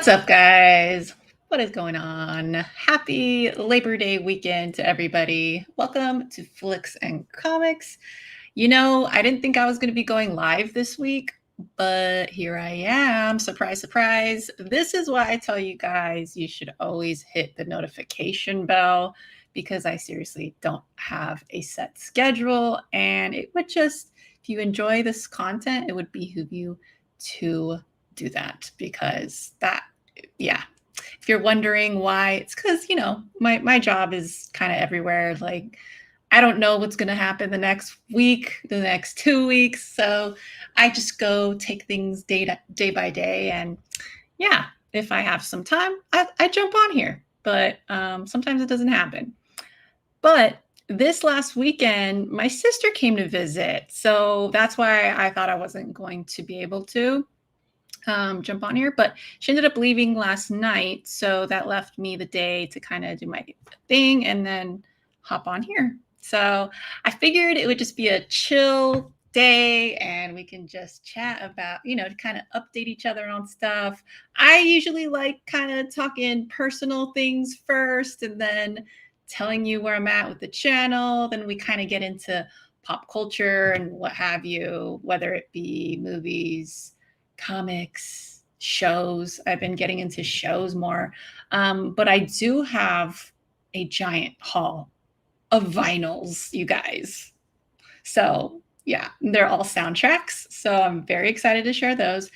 What's up, guys? What is going on? Happy Labor Day weekend to everybody. Welcome to Flix and Comix. I didn't think I was going to be going live this week, but here I am. Surprise, surprise. This is why I tell you guys you should always hit the notification bell because I seriously don't have a set schedule. And it would just, if you enjoy this content, it would behoove you to do that because yeah. If you're wondering why, it's because, my job is kind of everywhere. Like, I don't know what's going to happen the next week, the next 2 weeks. So I just go take things day by day. And yeah, if I have some time, I jump on here. But sometimes it doesn't happen. But this last weekend, my sister came to visit. So that's why I thought I wasn't going to be able to jump on here, but she ended up leaving last night. So that left me the day to kind of do my thing and then hop on here. So I figured it would just be a chill day and we can just chat about, to kind of update each other on stuff. I usually like kind of talking personal things first and then telling you where I'm at with the channel. Then we kind of get into pop culture and what have you, whether it be movies, comics, shows. I've been getting into shows more. But I do have a giant haul of vinyls, you guys. So yeah, they're all soundtracks. So I'm very excited to share those.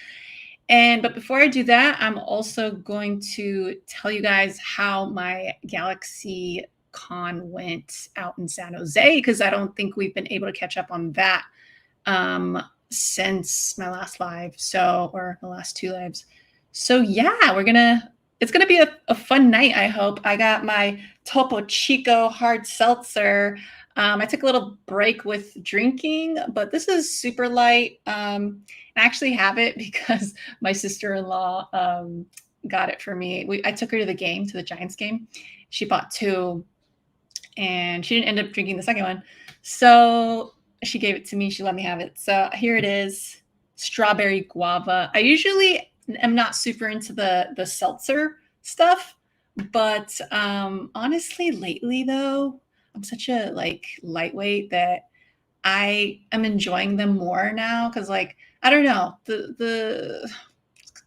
But before I do that, I'm also going to tell you guys how my Galaxy Con went out in San Jose, because I don't think we've been able to catch up on that since my last live, or the last 2 lives. So yeah, it's gonna be a fun night, I hope. I got my Topo Chico hard seltzer. I took a little break with drinking, but this is super light. I actually have it because my sister-in-law got it for me. I took her to the Giants game. She bought 2 and she didn't end up drinking the second one. So she gave it to me. She let me have it. So here it is, strawberry guava. I usually am not super into the seltzer stuff, but honestly, lately though, I'm such a lightweight that I am enjoying them more now. Cause I don't know, the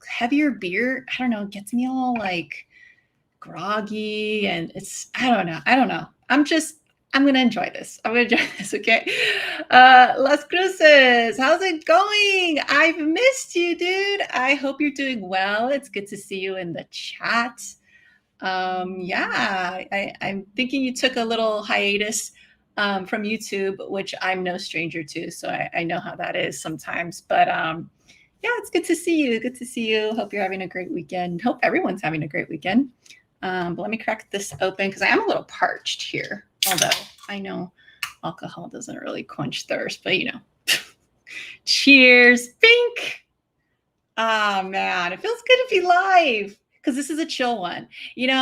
heavier beer, I don't know, gets me all groggy and I don't know. I'm going to enjoy this. Okay? Las Cruces, how's it going? I've missed you, dude. I hope you're doing well. It's good to see you in the chat. Yeah, I'm thinking you took a little hiatus from YouTube, which I'm no stranger to, so I know how that is sometimes. But yeah, it's good to see you. Good to see you. Hope you're having a great weekend. Hope everyone's having a great weekend. But let me crack this open because I am a little parched here. Although I know alcohol doesn't really quench thirst, but cheers, Pink. Ah, man, it feels good to be live because this is a chill one.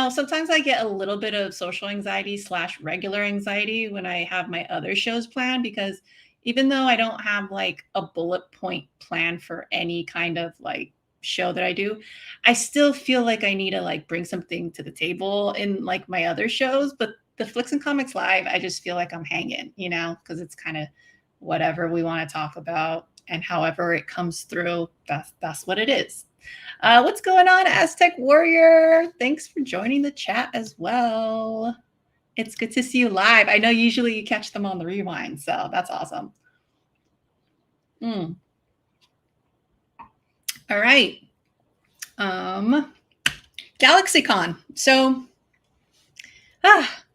Sometimes I get a little bit of social anxiety / regular anxiety when I have my other shows planned, because even though I don't have a bullet point plan for any kind of show that I do, I still feel like I need to bring something to the table in my other shows. But the Flix and Comix Live, I just feel like I'm hanging, because it's kind of whatever we want to talk about, and however it comes through, that's what it is. What's going on, Aztec Warrior? Thanks for joining the chat as well. It's good to see you live. I know usually you catch them on the rewind, so that's awesome. All right. GalaxyCon. So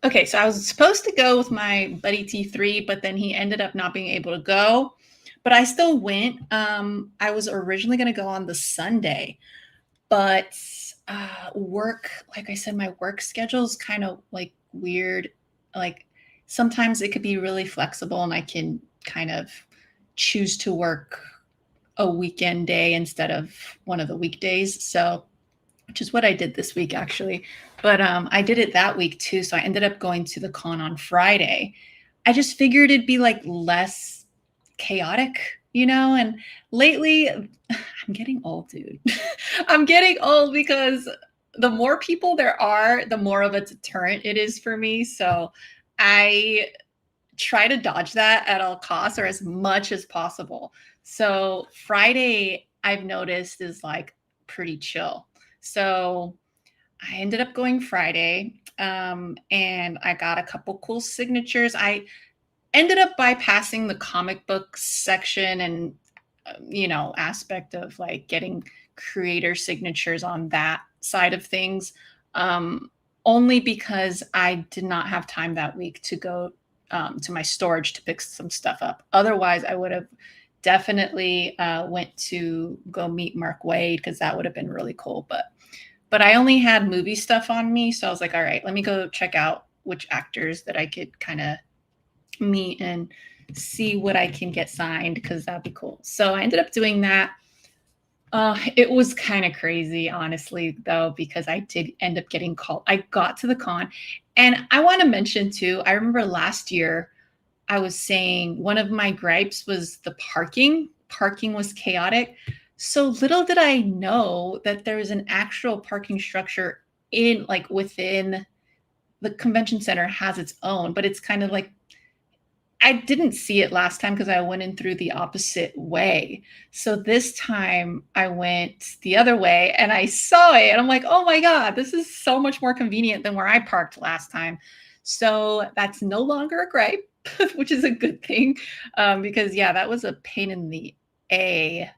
okay, so I was supposed to go with my buddy T3, but then he ended up not being able to go. But I still went. I was originally going to go on the Sunday, but work, like I said, my work schedule is kind of weird. Sometimes it could be really flexible and I can kind of choose to work a weekend day instead of one of the weekdays. So, which is what I did this week actually. But I did it that week too. So I ended up going to the con on Friday. I just figured it'd be less chaotic And lately I'm getting old, dude. I'm getting old because the more people there are, the more of a deterrent it is for me. So I try to dodge that at all costs or as much as possible. So Friday, I've noticed, is like pretty chill. So I ended up going Friday, and I got a couple cool signatures. I ended up bypassing the comic book section and aspect of like getting creator signatures on that side of things, um, only because I did not have time that week to go to my storage to pick some stuff up. Otherwise, I would have definitely went to go meet Mark Wade, because that would have been really cool. But I only had movie stuff on me, so I was like, all right, let me go check out which actors that I could kind of meet and see what I can get signed, because that'd be cool. So I ended up doing that. It was kind of crazy, honestly, though, because I did end up getting called. I got to the con, and I want to mention too, I remember last year I was saying one of my gripes was the parking. Parking was chaotic. So little did I know that there was an actual parking structure in, like, within the convention center has its own, but it's kind of like, I didn't see it last time because I went in through the opposite way. So this time I went the other way and I saw it and I'm like, oh my God, this is so much more convenient than where I parked last time. So that's no longer a gripe, which is a good thing, because, yeah, that was a pain in the A,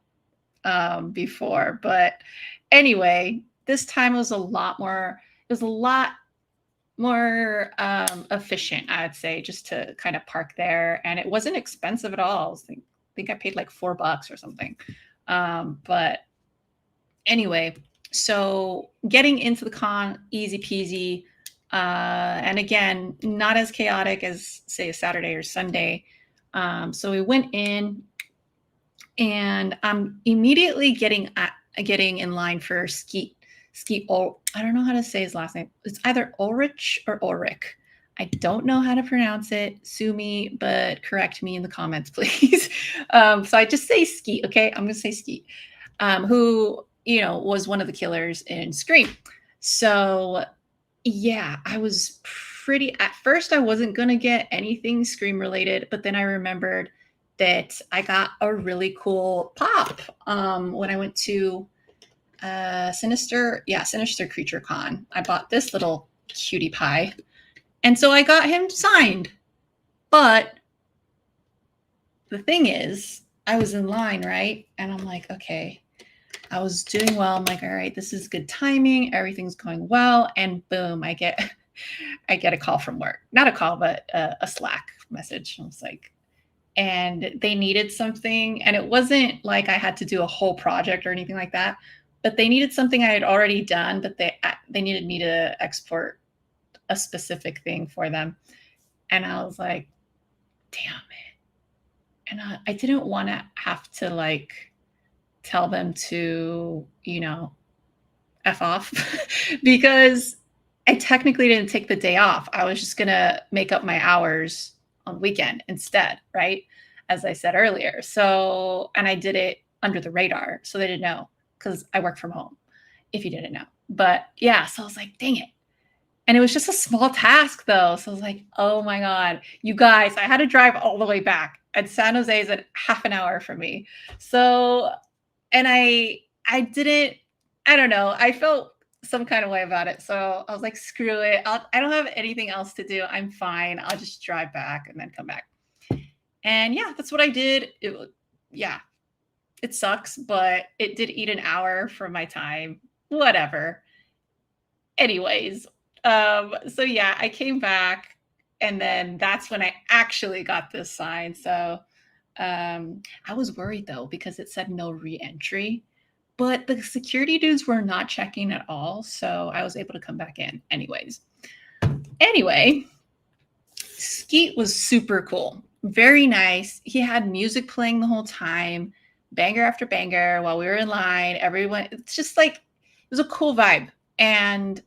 before. But anyway, this time it was a lot more efficient, I'd say, just to kind of park there. And it wasn't expensive at all. I think I paid like $4 or something. But anyway, so getting into the con, easy peasy. And again, not as chaotic as, say, a Saturday or Sunday. So we went in, and I'm immediately getting in line for Skeet. I don't know how to say his last name. It's either Ulrich or Ulrich. I don't know how to pronounce it. Sue me, but correct me in the comments, please. So I just say Skeet, okay? I'm gonna say Skeet, who was one of the killers in Scream. So yeah, I was pretty. At first, I wasn't gonna get anything Scream related, but then I remembered that I got a really cool pop when I went to Sinister Creature Con. I bought this little cutie pie, and so I got him signed. But the thing is, I was in line, right? And I'm like, okay, I was doing well. I'm like, all right, this is good timing. Everything's going well. And boom, I get a call from work. Not a call, but a Slack message. I was like, and they needed something. And it wasn't like I had to do a whole project or anything like that, but they needed something I had already done, but they needed me to export a specific thing for them. And I was like, damn it. And I didn't want to have to like tell them to, F off because I technically didn't take the day off. I was just going to make up my hours on the weekend instead, right? As I said earlier. So, and I did it under the radar. So they didn't know, because I work from home, if you didn't know. But yeah, so I was like, dang it. And it was just a small task though. So I was like, oh my God, you guys, I had to drive all the way back. And San Jose is at half an hour from me. So, and I don't know. I felt some kind of way about it. So I was like, screw it. I don't have anything else to do. I'm fine. I'll just drive back and then come back. And yeah, that's what I did. Yeah, it sucks, but it did eat an hour from my time. Whatever. Anyways, so yeah, I came back, and then that's when I actually got this sign. So I was worried though, because it said no re-entry, but the security dudes were not checking at all. So I was able to come back in anyways. Anyway, Skeet was super cool. Very nice. He had music playing the whole time, banger after banger while we were in line. Everyone, it's just like, it was a cool vibe. And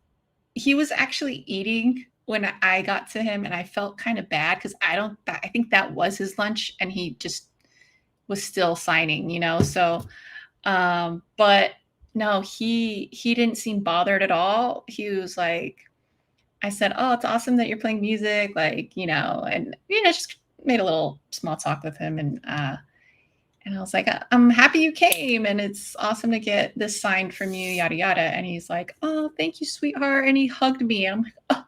he was actually eating when I got to him, and I felt kind of bad because I think that was his lunch, and he just was still signing, you know. So but no, he didn't seem bothered at all. He was like, I said, "Oh, it's awesome that you're playing music," like, you know, and just made a little small talk with him, and I was like, "I'm happy you came, and it's awesome to get this signed from you, yada yada." And he's like, "Oh, thank you, sweetheart," and he hugged me, and I'm like, "Oh,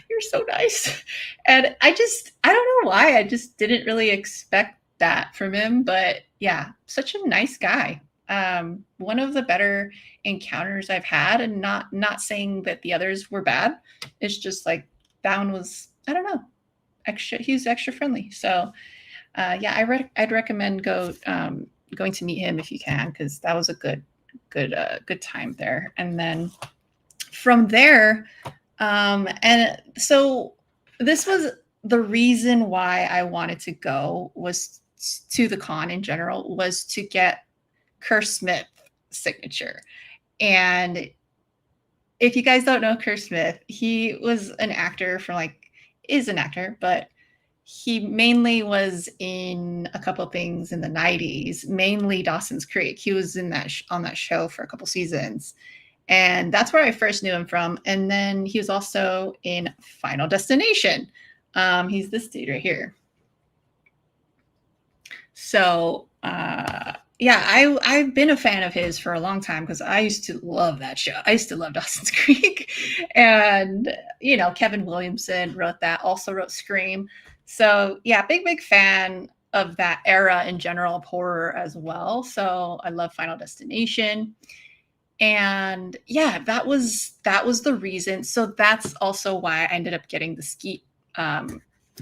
you're so nice." And I don't know why, I just didn't really expect that from him, but yeah, such a nice guy. One of the better encounters I've had, and not saying that the others were bad. It's just like that one was, I don't know, extra. He's extra friendly. So yeah, I'd recommend going to meet him if you can, because that was a good time there. And then from there, and so this was the reason why I wanted to go, was to the con in general, was to get Kerr Smith signature. And if you guys don't know Kerr Smith, he was an actor for like, is an actor, but he mainly was in a couple things in the 90s, mainly Dawson's Creek. He was in that on that show for a couple seasons. And that's where I first knew him from. And then he was also in Final Destination. He's this dude right here. So yeah, I've been a fan of his for a long time, because I used to love that show. I used to love Dawson's Creek. And Kevin Williamson wrote that, also wrote Scream. So yeah, big fan of that era in general, of horror as well. So I love Final Destination. And yeah, that was the reason. So that's also why I ended up getting the Skeet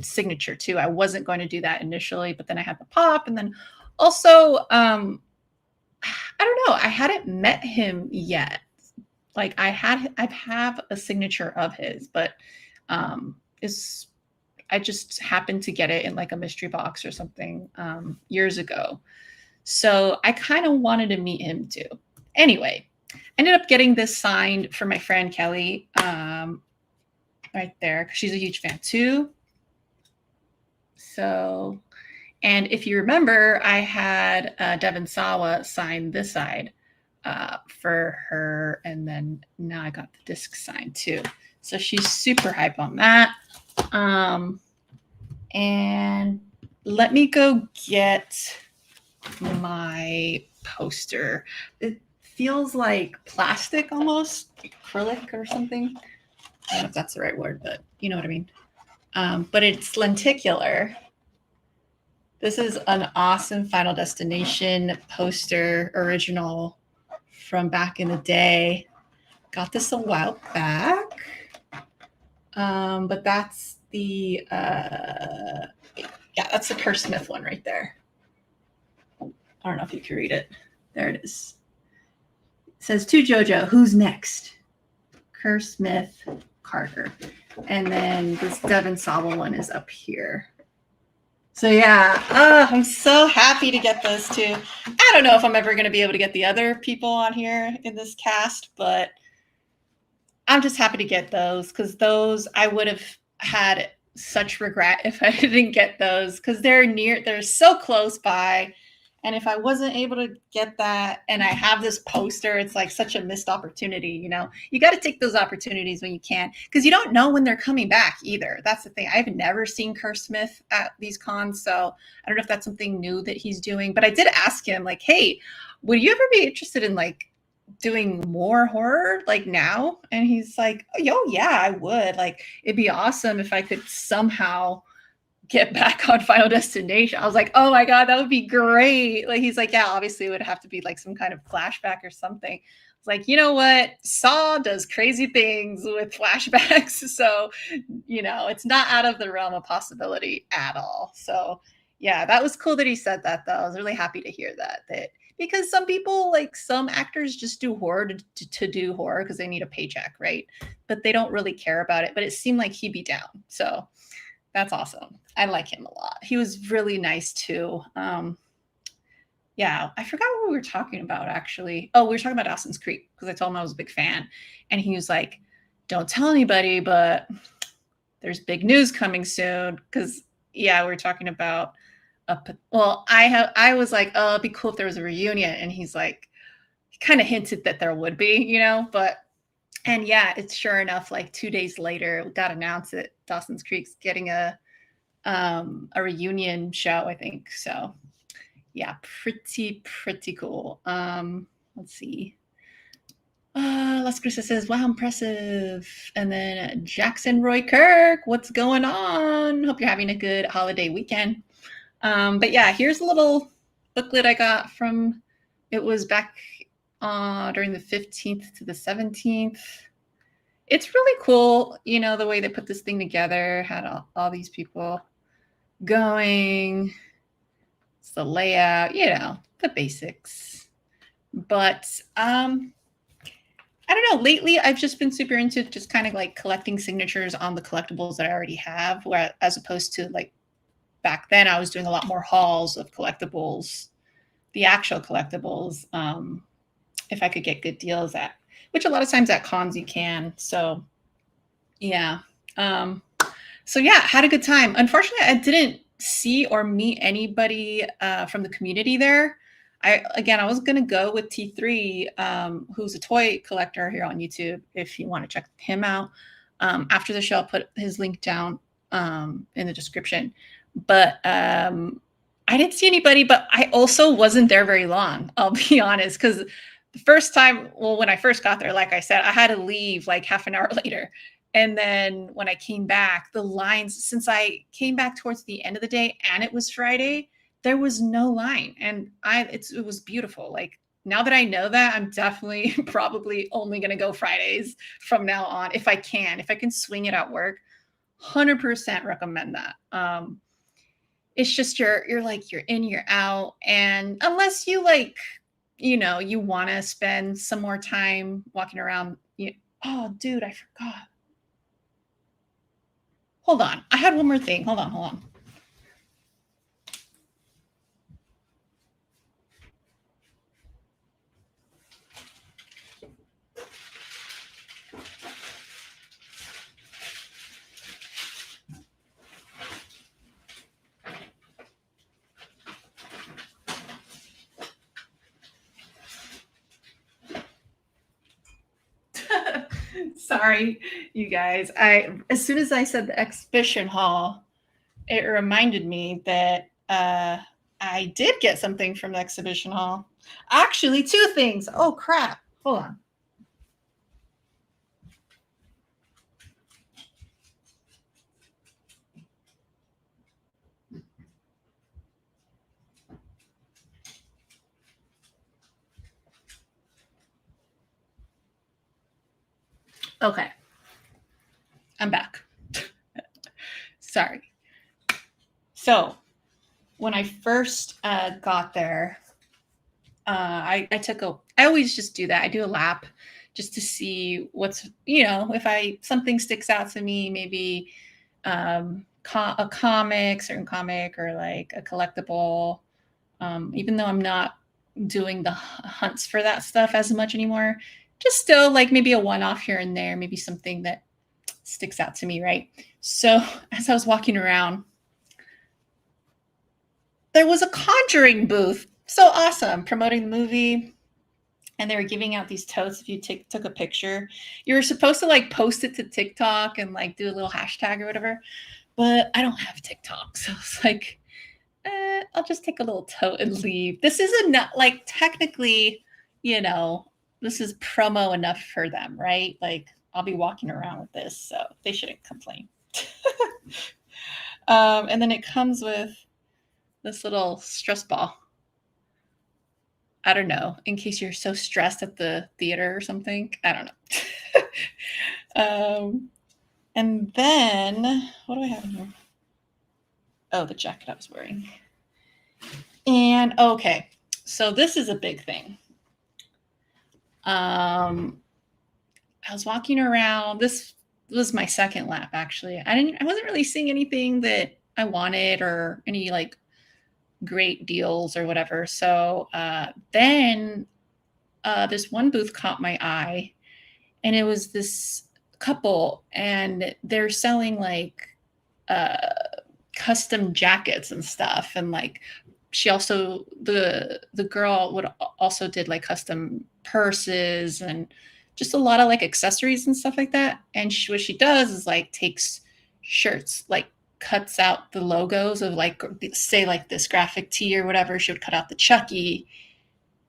signature too. I wasn't going to do that initially, but then I had the pop, and then also I don't know, I hadn't met him yet. Like I have a signature of his, but is I just happened to get it in like a mystery box or something years ago. So I kind of wanted to meet him too. Anyway, ended up getting this signed for my friend Kelly, right there, because she's a huge fan too. So, and if you remember, I had Devon Sawa sign this side for her, and then now I got the disc signed too. So she's super hype on that. And let me go get my poster. It feels like plastic, almost acrylic or something. I don't know if that's the right word, but you know what I mean. But it's lenticular. This is an awesome Final Destination poster, original from back in the day. Got this a while back. But that's the that's the Kerr Smith one right there. I don't know if you can read it. There it is. It says, "To JoJo, who's next?" Kerr Smith, Carter. And then this Devon Sawa one is up here. So yeah, I'm so happy to get those two. I don't know if I'm ever going to be able to get the other people on here in this cast, but I'm just happy to get those, because those I would have had such regret if I didn't get those, because they're so close by. And if I wasn't able to get that, and I have this poster, it's like such a missed opportunity. You got to take those opportunities when you can, because you don't know when they're coming back either. That's the thing. I've never seen Kerr Smith at these cons, so I don't know if that's something new that he's doing. But I did ask him, like, hey, would you ever be interested in like doing more horror like now? And he's like, oh yeah, I would. Like, it'd be awesome if I could somehow get back on Final Destination. I was like, oh my God, that would be great. Like, he's like, yeah, obviously it would have to be like some kind of flashback or something. It's like, you know what? Saw does crazy things with flashbacks. So, it's not out of the realm of possibility at all. So yeah, that was cool that he said that, though. I was really happy to hear that because some people, like some actors, just do horror to do horror because they need a paycheck, right? But they don't really care about it. But it seemed like he'd be down. So that's awesome. I like him a lot. He was really nice too. Yeah, I forgot what we were talking about actually. Oh, we were talking about Dawson's Creek, because I told him I was a big fan. And he was like, don't tell anybody, but there's big news coming soon. Because, yeah, we were talking about well, I was like, oh, it'd be cool if there was a reunion, and he's like, he kind of hinted that there would be, but and yeah, it's sure enough, like 2 days later, it got announced that Dawson's Creek's getting a reunion show, I think. So yeah, pretty cool. Let's see. Las Cruces says, wow, impressive. And then Jackson Roy Kirk, what's going on? Hope you're having a good holiday weekend. But yeah, here's a little booklet I got from, it was back during the 15th to the 17th. It's really cool, the way they put this thing together, had all these people going. It's the layout, the basics. But I don't know. Lately, I've just been super into just kind of like collecting signatures on the collectibles that I already have, where as opposed to like back then, I was doing a lot more hauls of collectibles, the actual collectibles, if I could get good deals at, which a lot of times at cons you can. So yeah. So yeah, had a good time. Unfortunately, I didn't see or meet anybody from the community there. I was gonna go with T3, who's a toy collector here on YouTube. If you want to check him out, after the show, I'll put his link down in the description. But I didn't see anybody. But I also wasn't there very long. I'll be honest, because the first time, well, when I first got there, like I said, I had to leave like half an hour later. And then when I came back, the lines, since I came back towards the end of the day and it was Friday, there was no line. And it was beautiful. Like now that I know that, I'm definitely probably only going to go Fridays from now on if I can swing it at work. 100% recommend that. It's just you're like, you're in, you're out. And unless you like, you want to spend some more time walking around. Oh, dude, I forgot. Hold on. I had one more thing. Hold on. Sorry, you guys. As soon as I said the exhibition hall, it reminded me that I did get something from the exhibition hall. Actually, two things. Oh crap. Hold on. Okay. I'm back. Sorry. So, when I first got there, I always just do that. I do a lap just to see what's, if something sticks out to me, maybe a certain comic or like a collectible. Even though I'm not doing the hunts for that stuff as much anymore, just still like maybe a one-off here and there, maybe something that sticks out to me, right? So as I was walking around, there was a Conjuring booth. So awesome, promoting the movie. And they were giving out these totes if you took a picture. You were supposed to like post it to TikTok and like do a little hashtag or whatever. But I don't have TikTok. So it's like, I'll just take a little tote and leave. This is enough, like technically, this is promo enough for them, right? Like I'll be walking around with this, so they shouldn't complain. And then it comes with this little stress ball. I don't know, in case you're so stressed at the theater or something. I don't know. And then, what do I have in here? Oh, the jacket I was wearing. And okay, so this is a big thing. I was walking around. This was my second lap, actually. I wasn't really seeing anything that I wanted or any like great deals or whatever. So then this one booth caught my eye, and it was this couple, and they're selling like custom jackets and stuff, and like she also the girl would also did like custom purses and just a lot of like accessories and stuff like that. And what she does is like takes shirts, like cuts out the logos of like say like this graphic tee or whatever. She would cut out the Chucky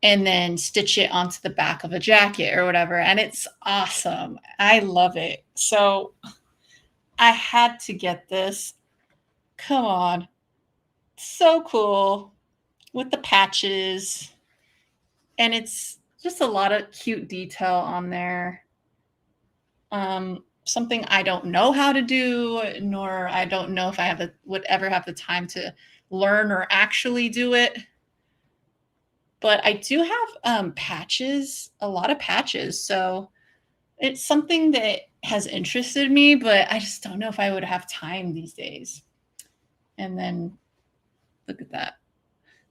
and then stitch it onto the back of a jacket or whatever. And it's awesome. I love it. So I had to get this. Come on. So cool with the patches. And it's just a lot of cute detail on there. Something I don't know how to do, nor I don't know if I would ever have the time to learn or actually do it. But I do have patches, a lot of patches. So it's something that has interested me, but I just don't know if I would have time these days. And then look at that.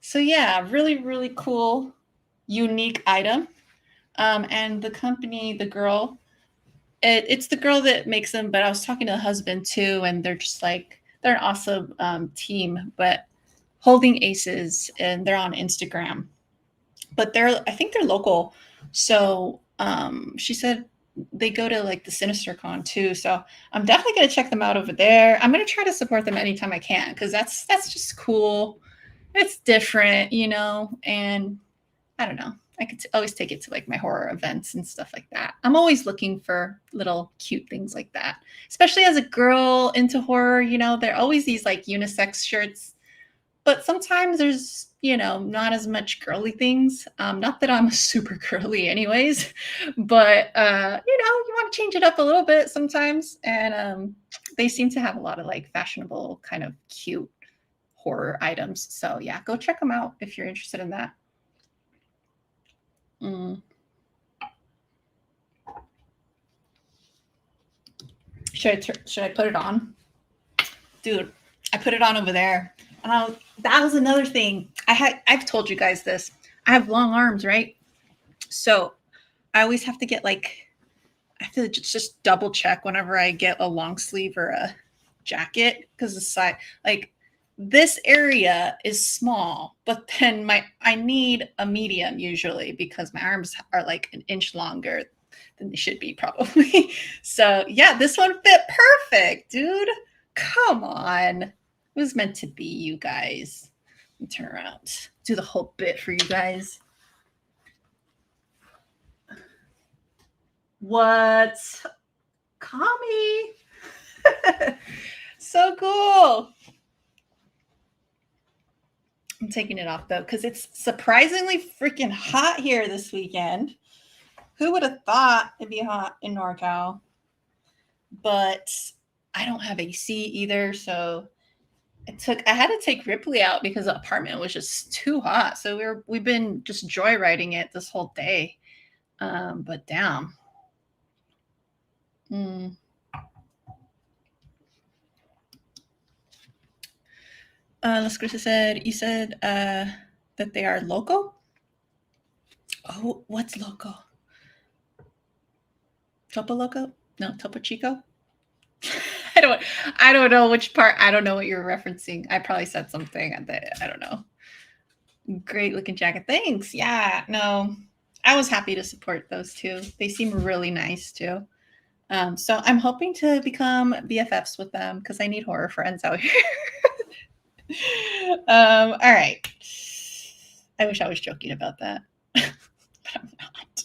So yeah, really, really cool, unique item. And the company, the girl, it's the girl that makes them, but I was talking to the husband too, and they're just like, they're an awesome team, but Holding Aces, and they're on Instagram. But I think they're local. So she said they go to like the SinisterCon too. So I'm definitely going to check them out over there. I'm going to try to support them anytime I can, because that's just cool. It's different, and I don't know. I could always take it to like my horror events and stuff like that. I'm always looking for little cute things like that, especially as a girl into horror. There are always these like unisex shirts, but sometimes there's, not as much girly things. Not that I'm super girly anyways, but, you want to change it up a little bit sometimes. And they seem to have a lot of like fashionable kind of cute horror items. So yeah, go check them out if you're interested in that. Should I put it on? Dude, I put it on over there. That was another thing. I've told you guys this. I have long arms, right? So I always have to get I have to just double check whenever I get a long sleeve or a jacket, because the side, like this area is small, but then I need a medium usually, because my arms are like an inch longer than they should be probably. So yeah, this one fit perfect, dude. Come on. It was meant to be, you guys. Let me turn around. Do the whole bit for you guys. What? Kami. So cool. I'm taking it off though, because it's surprisingly freaking hot here this weekend. Who would have thought it'd be hot in NorCal? But I don't have AC either, so I had to take Ripley out because the apartment was just too hot. So we've been just joyriding it this whole day. But damn. Las Cruces said, you said that they are local? Oh, what's local? Topo Loco? No, Topo Chico? I don't know which part. I don't know what you're referencing. I probably said something that I don't know. Great looking jacket. Thanks. Yeah, no. I was happy to support those two. They seem really nice too. So I'm hoping to become BFFs with them, because I need horror friends out here. All right. I wish I was joking about that, but I'm not.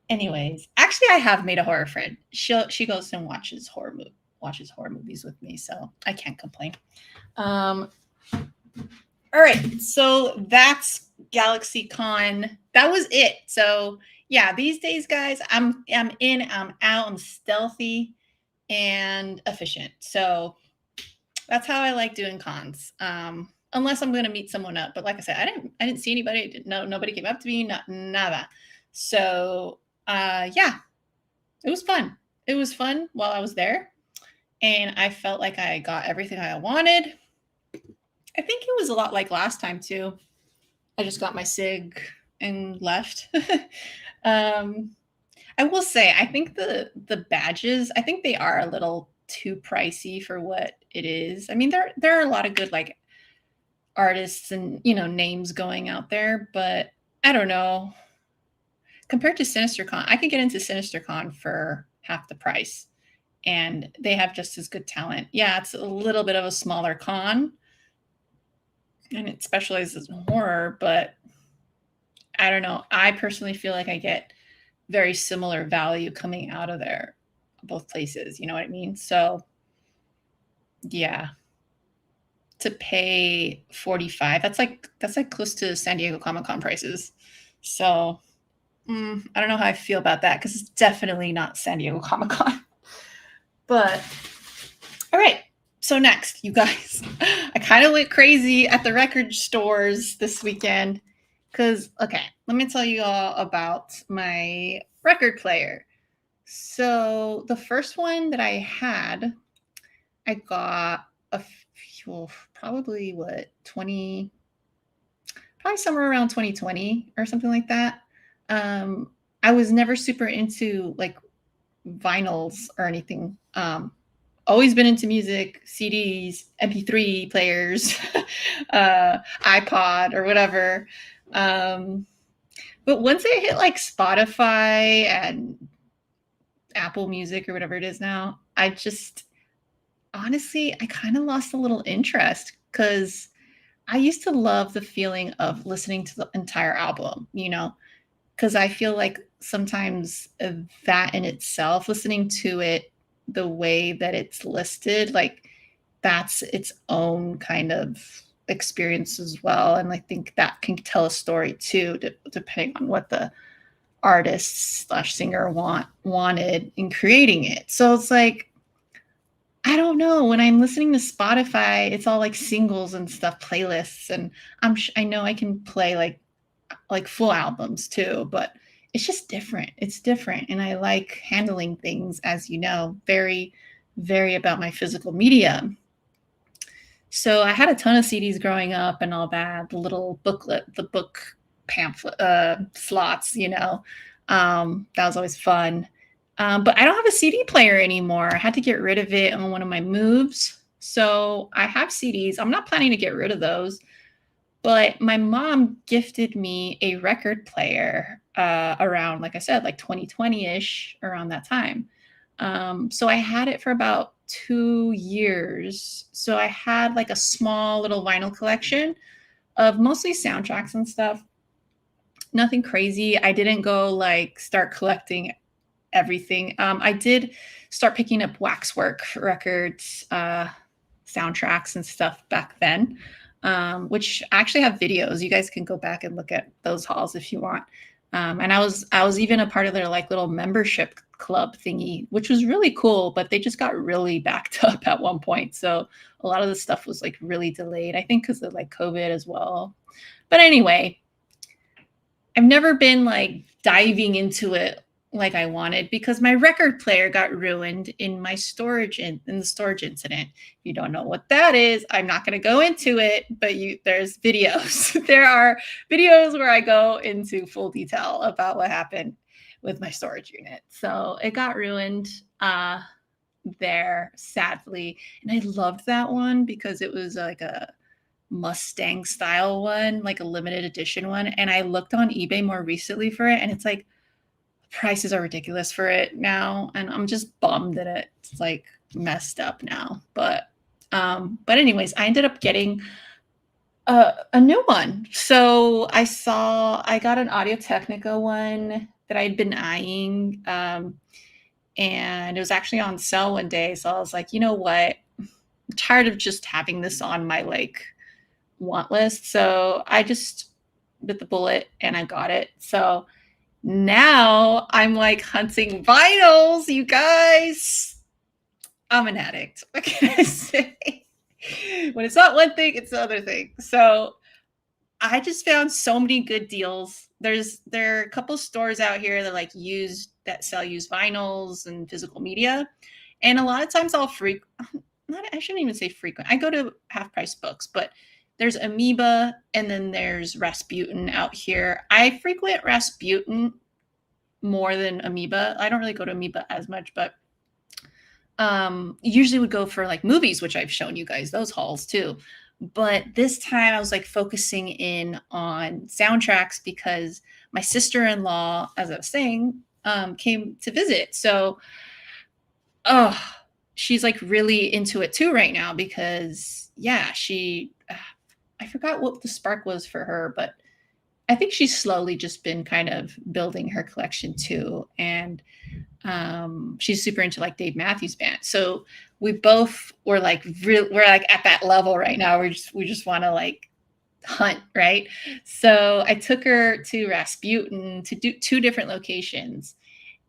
Anyways, actually, I have made a horror friend. She goes and watches horror movies with me, so I can't complain. All right, so that's GalaxyCon. That was it. So yeah, these days, guys, I'm in, I'm out, I'm stealthy and efficient. So that's how I like doing cons. Unless I'm going to meet someone up, but like I said, I didn't see anybody. Nobody came up to me. Nada. So yeah, it was fun. It was fun while I was there, and I felt like I got everything I wanted. I think it was a lot like last time too. I just got my SIG and left. I will say, I think the badges, I think they are a little too pricey for what it is. I mean, there are a lot of good like artists and names going out there, but I don't know. Compared to SinisterCon, I could get into SinisterCon for half the price, and they have just as good talent. Yeah, it's a little bit of a smaller con, and it specializes in horror, but I don't know. I personally feel like I get very similar value coming out of there, both places. You know what I mean? So, yeah, to pay 45, that's like close to San Diego Comic Con prices. So, I don't know how I feel about that because it's definitely not San Diego Comic Con. But all right. So next, you guys, I kind of went crazy at the record stores this weekend because, okay, let me tell you all about my record player. So the first one that I had, I got probably probably somewhere around 2020 or something like that. I was never super into like vinyls or anything. Always been into music, CDs, MP3 players, iPod or whatever. But once I hit like Spotify and Apple Music or whatever it is now, I just honestly, I kind of lost a little interest because I used to love the feeling of listening to the entire album, because I feel like sometimes that in itself, listening to it the way that it's listed, like that's its own kind of experience as well. And I think that can tell a story too, depending on what the artist/singer wanted in creating it. So it's like, I don't know. When I'm listening to Spotify, it's all like singles and stuff, playlists, and I know I can play like full albums too, but it's just different. It's different, and I like handling things, as you know, very, very about my physical media. So I had a ton of CDs growing up and all that. The little booklet, the book pamphlet slots, that was always fun. But I don't have a CD player anymore. I had to get rid of it on one of my moves. So I have CDs. I'm not planning to get rid of those. But my mom gifted me a record player around, like I said, like 2020-ish, around that time. So I had it for about 2 years. So I had like a small little vinyl collection of mostly soundtracks and stuff. Nothing crazy. I didn't go like start collecting everything. I did start picking up Waxwork records, soundtracks and stuff back then, which actually have videos. You guys can go back and look at those hauls if you want. And I was even a part of their like little membership club thingy, which was really cool, but they just got really backed up at one point. So a lot of the stuff was like really delayed, I think because of like COVID as well. But anyway, I've never been like diving into it like I wanted because my record player got ruined in my storage in the storage incident. If you don't know what that is, I'm not going to go into it, but there's videos. There are videos where I go into full detail about what happened with my storage unit. So it got ruined there, sadly. And I loved that one because it was like a Mustang style one, like a limited edition one. And I looked on eBay more recently for it, and it's like prices are ridiculous for it now, and I'm just bummed that it's like messed up now. But anyways, I ended up getting a new one. So I got an Audio Technica one that I'd been eyeing, and it was actually on sale one day. So I was like, you know what? I'm tired of just having this on my like want list. So I just bit the bullet and I got it. So now I'm like hunting vinyls, you guys. I'm an addict. What can I say? When it's not one thing, it's the other thing. So I just found so many good deals. There are a couple stores out here that sell used vinyls and physical media. And a lot of times I shouldn't even say frequent. I go to Half Price Books, but there's Amoeba and then there's Rasputin out here. I frequent Rasputin more than Amoeba. I don't really go to Amoeba as much, but usually would go for like movies, which I've shown you guys those hauls too. But this time I was like focusing in on soundtracks because my sister-in-law, as I was saying, came to visit. So, oh, she's like really into it too right now because, yeah, I forgot what the spark was for her, but I think she's slowly just been kind of building her collection too. And she's super into like Dave Matthews Band. So we both were like we're like at that level right now. We just want to like hunt, right? So I took her to Rasputin to do 2 different locations,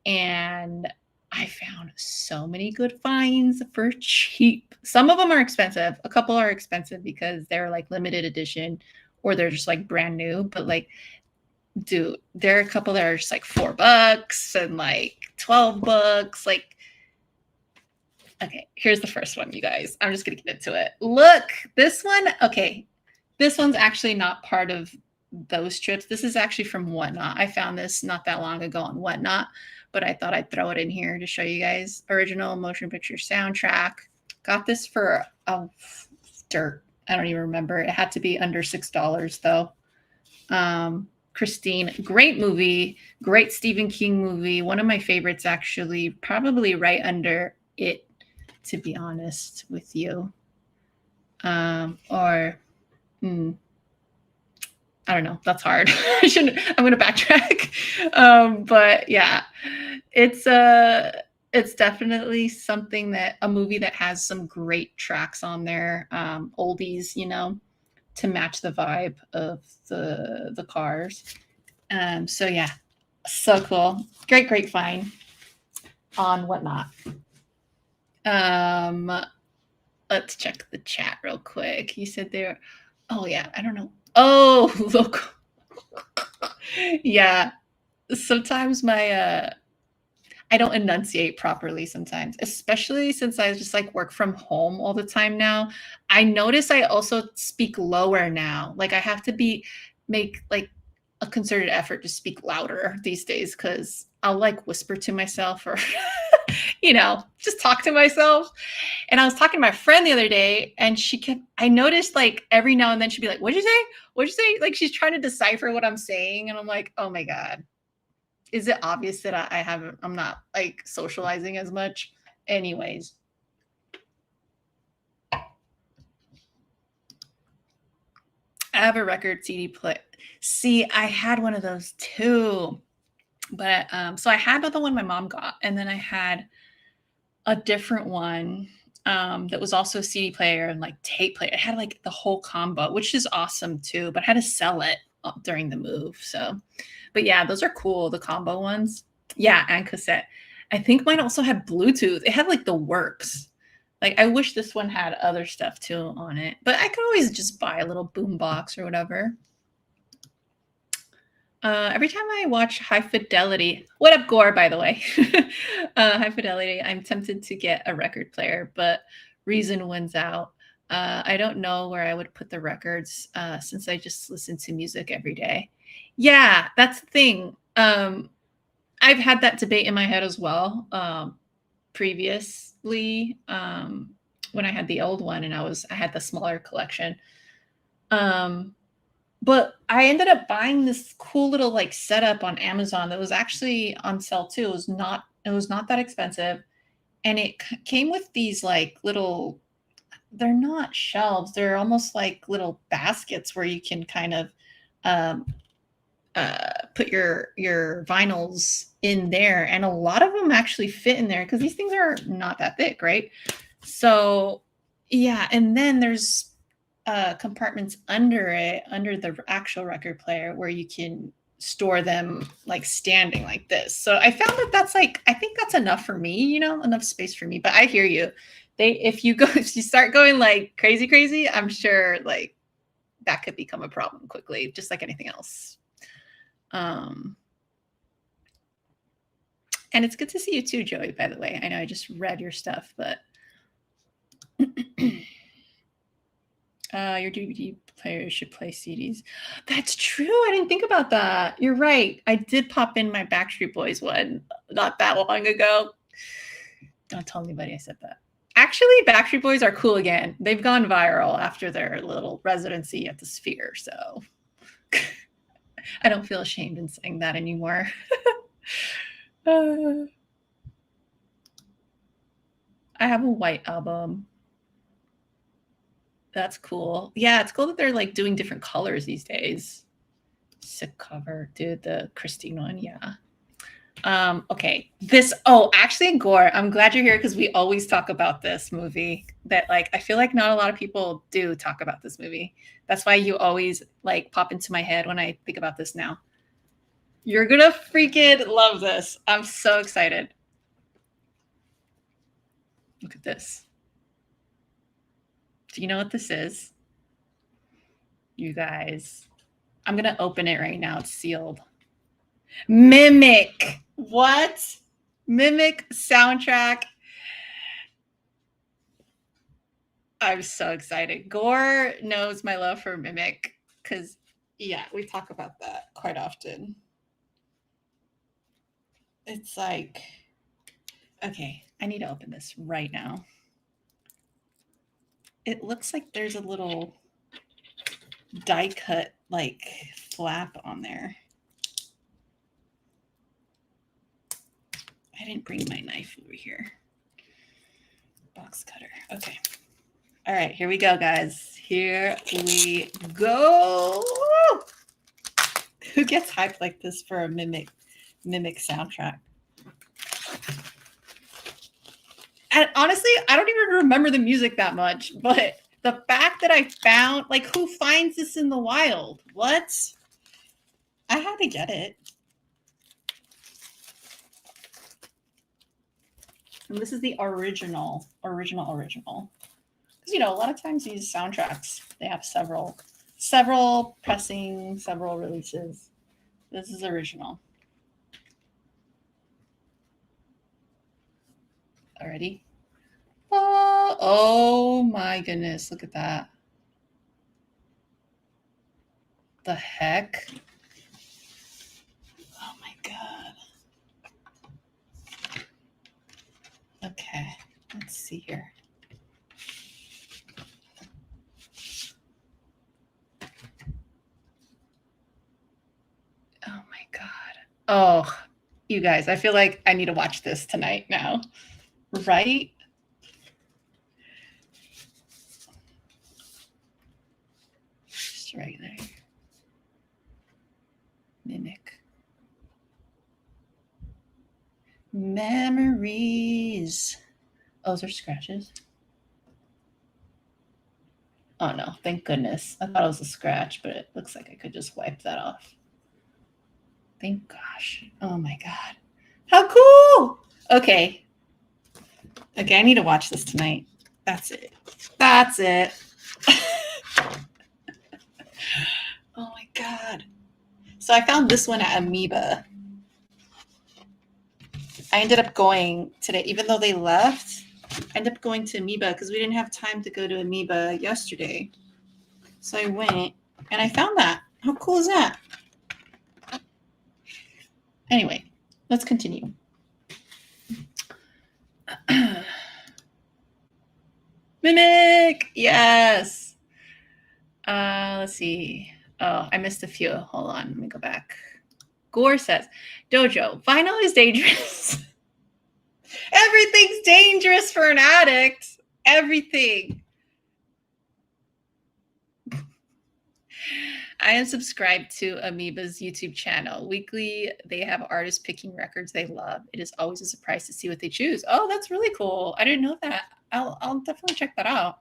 and I found so many good finds for cheap. Some of them are expensive. A couple are expensive because they're like limited edition or they're just like brand new. But like, dude, there are a couple that are just like $4 and like $12. Like, okay, here's the first one, you guys. I'm just gonna get into it. Look, this one. Okay, this one's actually not part of those trips. This is actually from Whatnot. I found this not that long ago on Whatnot, but I thought I'd throw it in here to show you guys. Original motion picture soundtrack. Got this for dirt. I don't even remember. It had to be under $6 though. Christine, great movie, great Stephen King movie. One of my favorites, actually, probably right under it, to be honest with you. I don't know. That's hard. I'm going to backtrack. But yeah, it's definitely something that a movie that has some great tracks on there, oldies, to match the vibe of the cars. So yeah, so cool. Great find on Whatnot. Let's check the chat real quick. You said there. Oh yeah, I don't know. Oh, look. Yeah. Sometimes I don't enunciate properly sometimes, especially since I just like work from home all the time now. I notice I also speak lower now. Like I have to make like a concerted effort to speak louder these days because I'll like whisper to myself or just talk to myself. And I was talking to my friend the other day and I noticed like every now and then she'd be like, "What'd you say? What'd you say?" Like she's trying to decipher what I'm saying. And I'm like, oh my God. Is it obvious that I'm not like socializing as much? Anyways. I have a record CD player. See, I had one of those too. But so I had the one my mom got, and then I had a different one that was also a CD player and like tape player. It had like the whole combo, which is awesome too, but I had to sell it during the move. So, but yeah, those are cool, the combo ones. Yeah, and cassette. I think mine also had Bluetooth. It had like the works. Like I wish this one had other stuff too on it, but I could always just buy a little boom box or whatever. Every time I watch High Fidelity, what up, Gore, by the way? High Fidelity, I'm tempted to get a record player, but reason wins out. I don't know where I would put the records since I just listen to music every day. Yeah, that's the thing. I've had that debate in my head as well previously when I had the old one and I had the smaller collection. But I ended up buying this cool little like setup on Amazon that was actually on sale too. It was not that expensive. And it came with these like little, they're not shelves. They're almost like little baskets where you can kind of put your vinyls in there. And a lot of them actually fit in there because these things are not that thick, right? So yeah, and then there's compartments under the actual record player where you can store them like standing like this. So I found that's like, I think that's enough for me, enough space for me. But I hear you. If you start going like crazy, I'm sure like that could become a problem quickly, just like anything else. And it's good to see you too, Joey, by the way. I know I just read your stuff, but your DVD player should play CDs. That's true. I didn't think about that. You're right. I did pop in my Backstreet Boys one not that long ago. Don't tell anybody I said that. Actually, Backstreet Boys are cool again. They've gone viral after their little residency at the Sphere, so I don't feel ashamed in saying that anymore. I have a white album. That's cool. Yeah, it's cool that they're like doing different colors these days. Sick cover, dude. The Christine one, yeah. Okay. Actually, Gore, I'm glad you're here because we always talk about this movie. That like I feel like not a lot of people do talk about this movie. That's why you always like pop into my head when I think about this now. You're gonna freaking love this. I'm so excited. Look at this. Do you know what this is? You guys. I'm gonna open it right now. It's sealed. Mimic. What? Mimic soundtrack. I'm so excited. Gore knows my love for Mimic because, yeah, we talk about that quite often. It's like, okay, I need to open this right now. It looks like there's a little die cut like flap on there. I didn't bring my knife over here. Box cutter. Okay. All right, here we go, guys. Here we go. Who gets hyped like this for a Mimic soundtrack? And honestly, I don't even remember the music that much, but the fact that I found, like, who finds this in the wild? What? I had to get it. And this is the original. Because, you know, a lot of times these soundtracks, they have several pressings, several releases. This is original. Already? Oh my goodness. Look at that. The heck? Oh my God. Okay, let's see here. Oh my God. Oh, you guys, I feel like I need to watch this tonight now. Right? Just right there. Mimic. Memories. Oh, those are scratches. Oh no, thank goodness. I thought it was a scratch, but it looks like I could just wipe that off. Thank gosh. Oh my God. How cool. Okay. Okay, I need to watch this tonight. That's it. Oh my God. So I found this one at Amoeba. I ended up going today, even though they left, I ended up going to Amoeba because we didn't have time to go to Amoeba yesterday. So I went and I found that. How cool is that? Anyway, let's continue. Mimic, yes. Let's see. Oh, I missed a few. Hold on, let me go back. Gore says, Dojo, vinyl is dangerous. Everything's dangerous for an addict. Everything. I am subscribed to Amoeba's YouTube channel. Weekly, they have artists picking records they love. It is always a surprise to see what they choose. Oh, that's really cool. I didn't know that. I'll definitely check that out.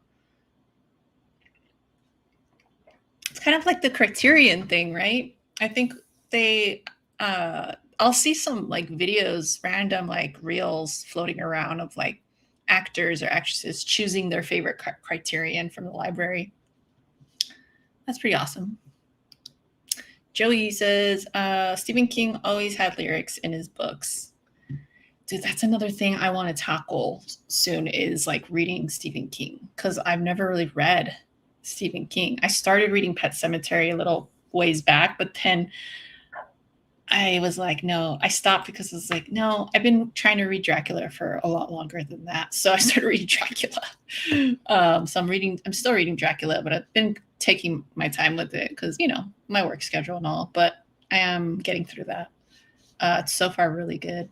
It's kind of like the Criterion thing, right? I think they I'll see some like videos, random like reels floating around of like actors or actresses choosing their favorite Criterion from the library. That's pretty awesome. Joey says, Stephen King always had lyrics in his books. Dude, that's another thing I want to tackle soon is like reading Stephen King because I've never really read Stephen King. I started reading Pet Sematary a little ways back, but then I was like, no, I stopped because I was like, no, I've been trying to read Dracula for a lot longer than that. So I started reading Dracula. So I'm still reading Dracula, but I've been taking my time with it because, my work schedule and all, but I am getting through that. It's so far really good.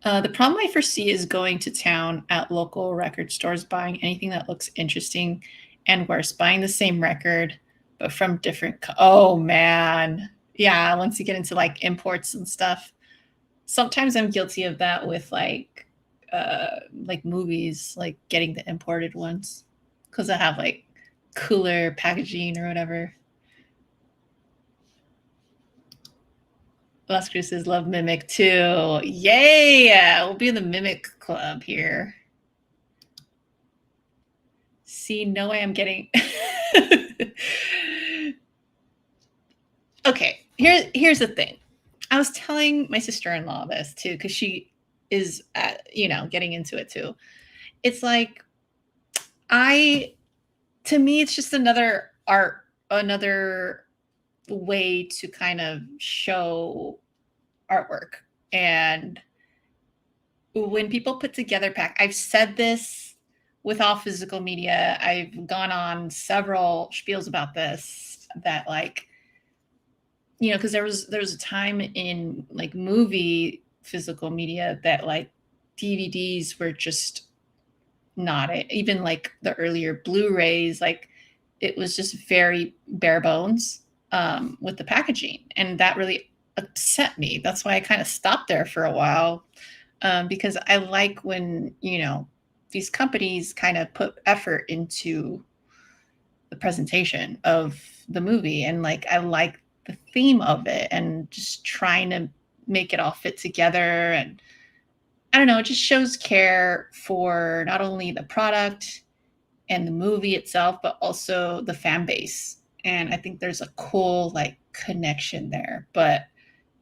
The problem I foresee is going to town at local record stores, buying anything that looks interesting, and worse, buying the same record but from different. Oh man, yeah. Once you get into like imports and stuff, sometimes I'm guilty of that with like movies, like getting the imported ones because I have like cooler packaging or whatever. Las Cruces love Mimic too. Yay! We'll be in the Mimic Club here. See, no way I'm getting. Okay, here's the thing. I was telling my sister-in-law this too because she is getting into it too. It's like to me it's just another way to kind of show artwork. And when people put together I've said this with all physical media. I've gone on several spiels about this, that like, because there was a time in like movie physical media that like DVDs were just not it. Even like the earlier Blu-rays, like it was just very bare bones with the packaging, and that really upset me. That's why I kind of stopped there for a while, because I like when these companies kind of put effort into the presentation of the movie, and like I like the theme of it and just trying to make it all fit together. And I don't know, it just shows care for not only the product and the movie itself, but also the fan base. And I think there's a cool like connection there. But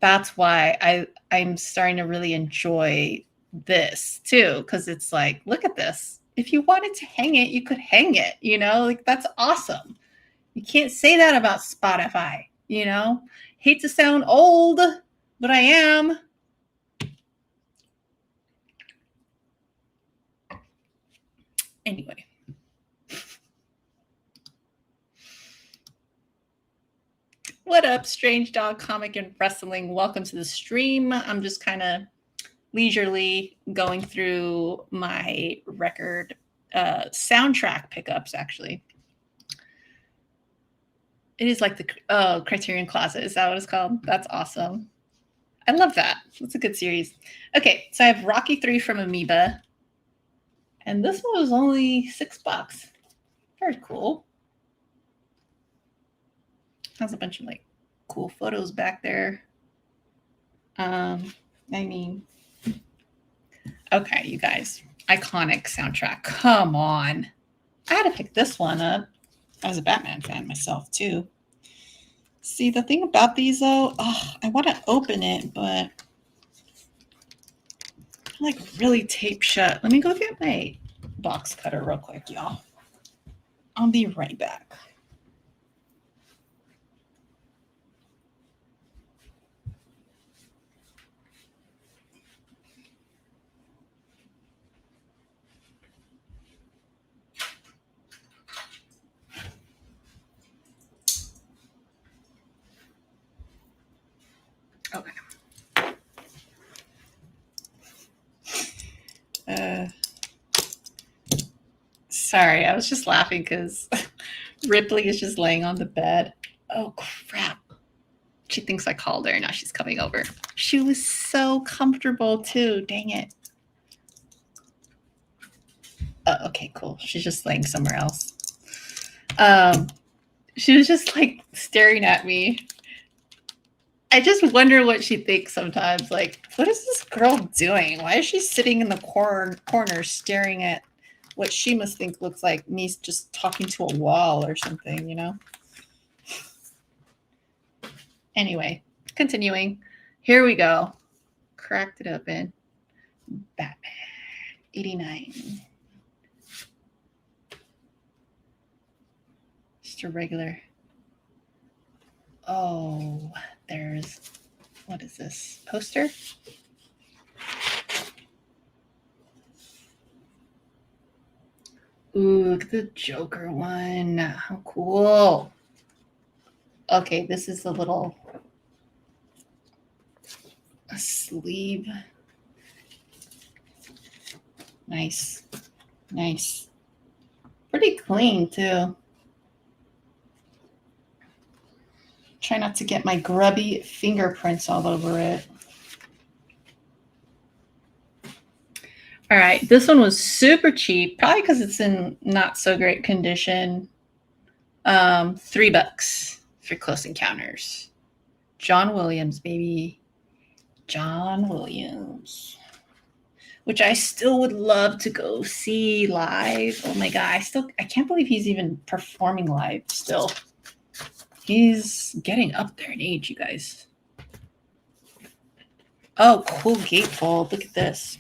that's why I'm starting to really enjoy this too, because it's like, look at this. If you wanted to hang it, you could hang it, like that's awesome. You can't say that about Spotify, Hate to sound old, but I am. Anyway. What up, Strange Dog Comic and Wrestling? Welcome to the stream. I'm just kind of leisurely going through my record soundtrack pickups, actually. It is like the Criterion Closet. Is that what it's called? That's awesome. I love that. It's a good series. Okay, so I have Rocky 3 from Amoeba. And this one was only $6. Very cool. Has a bunch of like cool photos back there. I mean, okay, you guys, iconic soundtrack. Come on. I had to pick this one up. I was a Batman fan myself too. See, the thing about these though, I want to open it, but I'm like really taped shut. Let me go get my box cutter real quick, y'all. I'll be right back. Okay. Sorry, I was just laughing because Ripley is just laying on the bed. Oh, crap. She thinks I called her. Now she's coming over. She was so comfortable, too. Dang it. Oh, okay, cool. She's just laying somewhere else. She was just like staring at me. I just wonder what she thinks sometimes. Like, what is this girl doing? Why is she sitting in the corner staring at what she must think looks like me just talking to a wall or something, Anyway, continuing. Here we go. Cracked it open. Batman 89. Just a regular. Oh, there's, what is this? Poster? Ooh, look at the Joker one. How cool. Okay, this is a little sleeve. Nice. Nice. Pretty clean, too. Try not to get my grubby fingerprints all over it. All right, this one was super cheap, probably because it's in not so great condition. $3 for Close Encounters. John Williams, baby. John Williams. Which I still would love to go see live. Oh my God, I can't believe he's even performing live still. He's getting up there in age, you guys. Oh, cool gatefold. Look at this.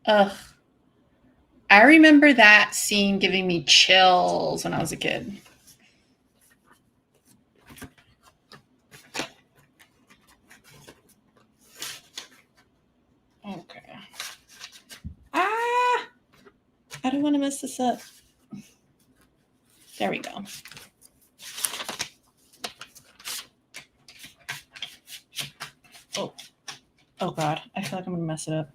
Ugh. I remember that scene giving me chills when I was a kid. Okay. I don't want to mess this up. There we go. Oh God, I feel like I'm gonna mess it up.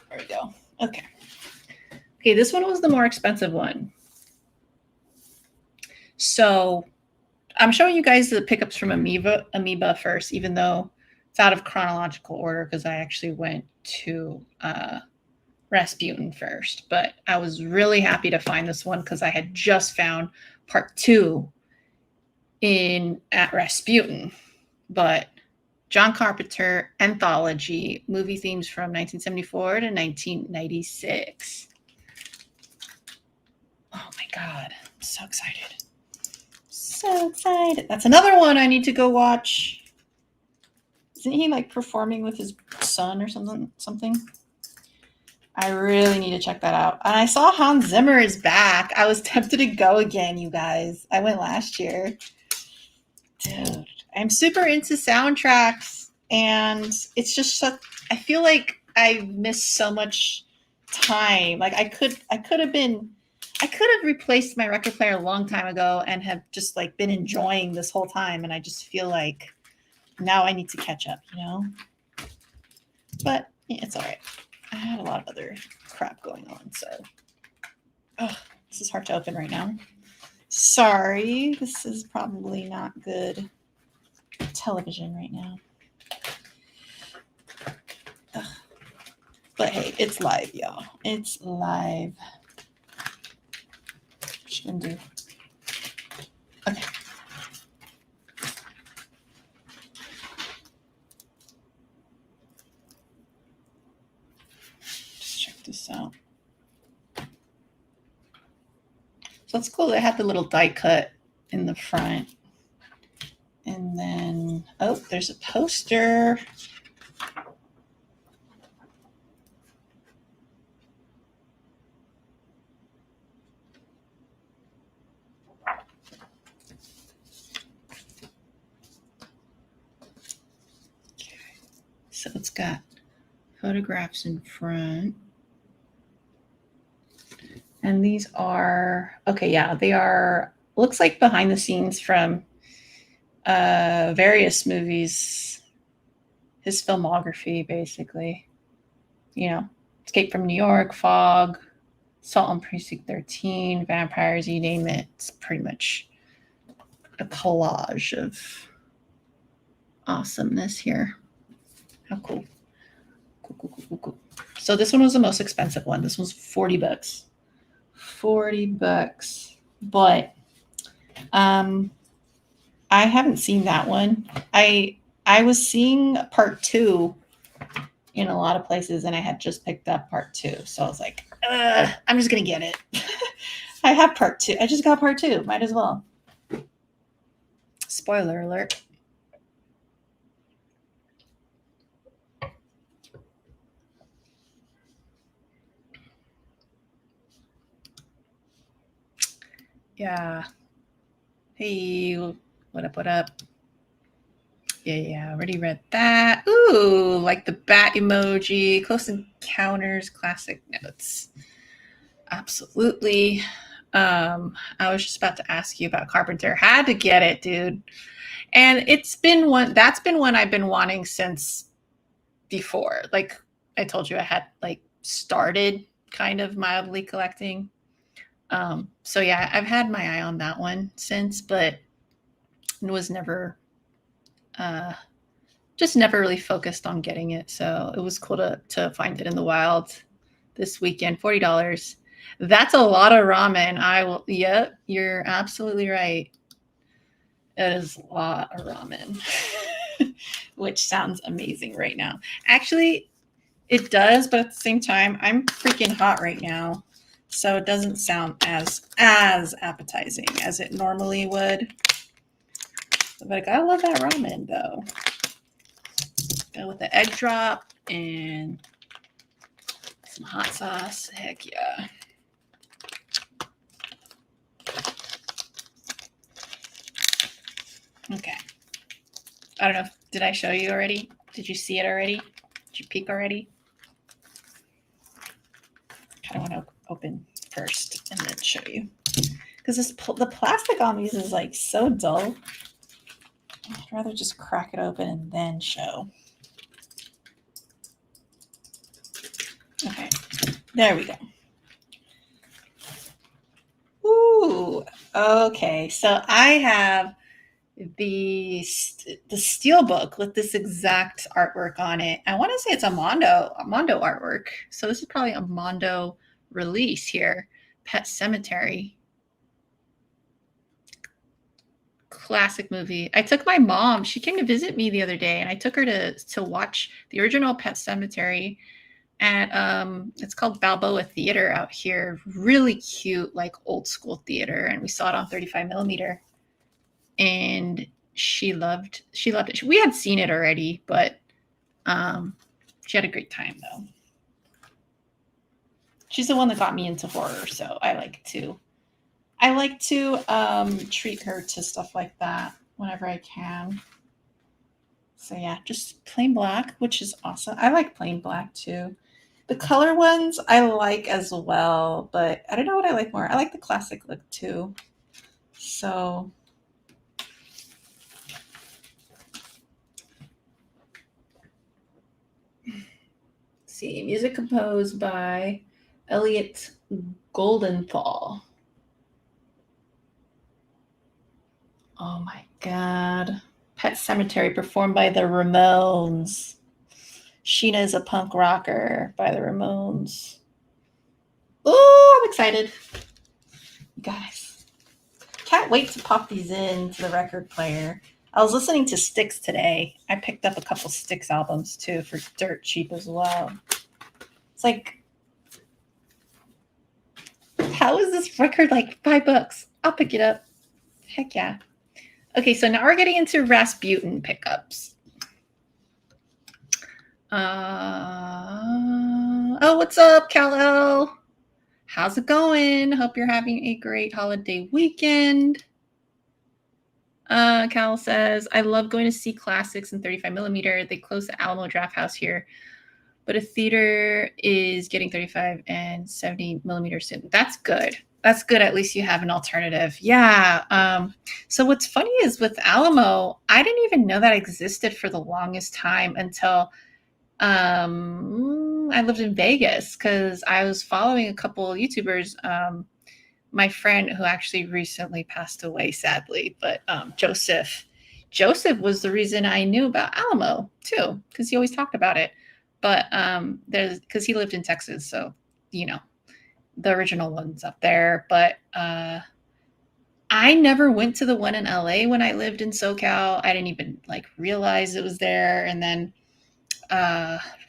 There we go. Okay. Okay, this one was the more expensive one. So I'm showing you guys the pickups from Amoeba first, even though it's out of chronological order because I actually went to Rasputin first. But I was really happy to find this one because I had just found part 2 at Rasputin. But John Carpenter anthology movie themes from 1974 to 1996. Oh my God, I'm so excited. So excited. That's another one I need to go watch. Isn't he like performing with his son or something? I really need to check that out. And I saw Hans Zimmer is back. I was tempted to go again, you guys. I went last year. Dude, I'm super into soundtracks, and it's just such, I feel like I've missed so much time. Like I could have replaced my record player a long time ago and have just like been enjoying this whole time, and I just feel like now I need to catch up, you know? But yeah, it's all right. I had a lot of other crap going on, so this is hard to open right now. Sorry, this is probably not good television right now. Ugh. But hey, it's live, y'all. It's live. What you gonna do? Okay. Just check this out. So it's cool. They had the little die cut in the front. And then, oh, there's a poster. Okay. So it's got photographs in front. And these are, okay, yeah, they are, looks like behind the scenes from various movies, his filmography, basically. You know, Escape from New York, Fog, Salt on Precinct 13, Vampires, you name it. It's pretty much a collage of awesomeness here. How cool. Cool. So this one was the most expensive one. This was $40. $40. But I haven't seen that one. I was seeing part 2 in a lot of places, and I had just picked up part 2. So I was like, I'm just going to get it. I have part 2. I just got part 2. Might as well. Spoiler alert. Yeah. Hey, what up, what up? Yeah, already read that. Ooh, like the bat emoji, Close Encounters, classic notes. Absolutely. I was just about to ask you about Carpenter. Had to get it, dude. And that's been one I've been wanting since before. Like I told you, I had like started kind of mildly collecting. So yeah, I've had my eye on that one since, but it was never uh just never really focused on getting it. So it was cool to find it in the wild this weekend. $40. That's a lot of ramen. I will. Yep, you're absolutely right. It is a lot of ramen, which sounds amazing right now. Actually, it does, but at the same time, I'm freaking hot right now, so it doesn't sound as appetizing as it normally would. But I love that ramen though. Go with the egg drop and some hot sauce. Heck yeah. Okay. I don't know. Did I show you already? Did you see it already? Did you peek already? I kind of want to open first and then show you. Because the plastic on these is like so dull. I'd rather just crack it open and then show. Okay. There we go. Ooh. Okay. So I have the steel book with this exact artwork on it. I want to say it's a Mondo artwork. So this is probably a Mondo release here. Pet Cemetery. Classic movie. I took my mom. She came to visit me the other day, and I took her to watch the original Pet Cemetery at it's called Balboa Theater out here. Really cute, like old school theater, and we saw it on 35 millimeter. And she loved it. We had seen it already, but she had a great time though. She's the one that got me into horror, so I like to treat her to stuff like that whenever I can. So yeah, just plain black, which is awesome. I like plain black too. The color ones I like as well, but I don't know what I like more. I like the classic look too. So see, music composed by Elliot Goldenthal. Oh my god. Pet Cemetery performed by the Ramones. Sheena is a punk rocker by the Ramones. Oh, I'm excited. You guys. Can't wait to pop these into the record player. I was listening to Styx today. I picked up a couple Styx albums too for dirt cheap as well. It's like, how is this record like $5? I'll pick it up. Heck yeah. Okay, so now we're getting into Rasputin pickups. Oh, what's up, Cal-El? How's it going? Hope you're having a great holiday weekend. Cal says, I love going to see classics in 35 millimeter. They closed the Alamo Draft House here, but a theater is getting 35 and 70 millimeter soon. That's good. That's good. At least you have an alternative. Yeah. So what's funny is with Alamo, I didn't even know that existed for the longest time until I lived in Vegas because I was following a couple of YouTubers. My friend who actually recently passed away, sadly, but Joseph was the reason I knew about Alamo too, because he always talked about it. But there's because he lived in Texas, so the original one's up there. But I never went to the one in LA when I lived in SoCal. I didn't even realize it was there. And then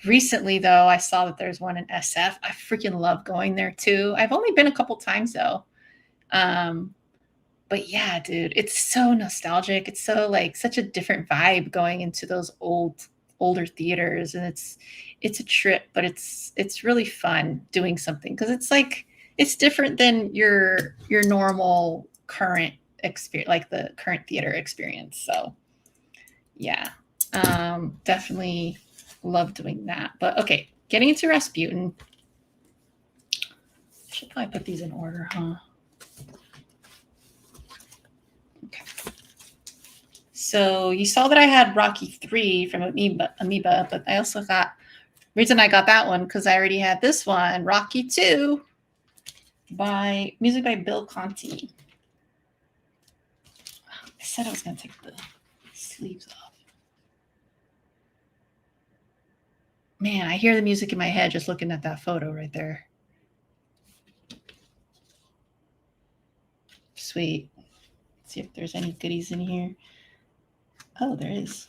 recently though, I saw that there's one in SF. I freaking love going there too. I've only been a couple times though. But yeah, dude, it's so nostalgic. It's so such a different vibe going into those older theaters, and it's a trip, but it's really fun doing something because it's different than your normal current experience, like the current theater experience. So yeah, definitely love doing that. But okay, getting into Rasputin. I should probably put these in order, huh? Okay. So you saw that I had Rocky 3 from Amoeba, but I also got, reason I got that one because I already had this one, Rocky 2, by music by Bill Conti. I said I was going to take the sleeves off. Man, I hear the music in my head just looking at that photo right there. Sweet. Let's see if there's any goodies in here. Oh, there is.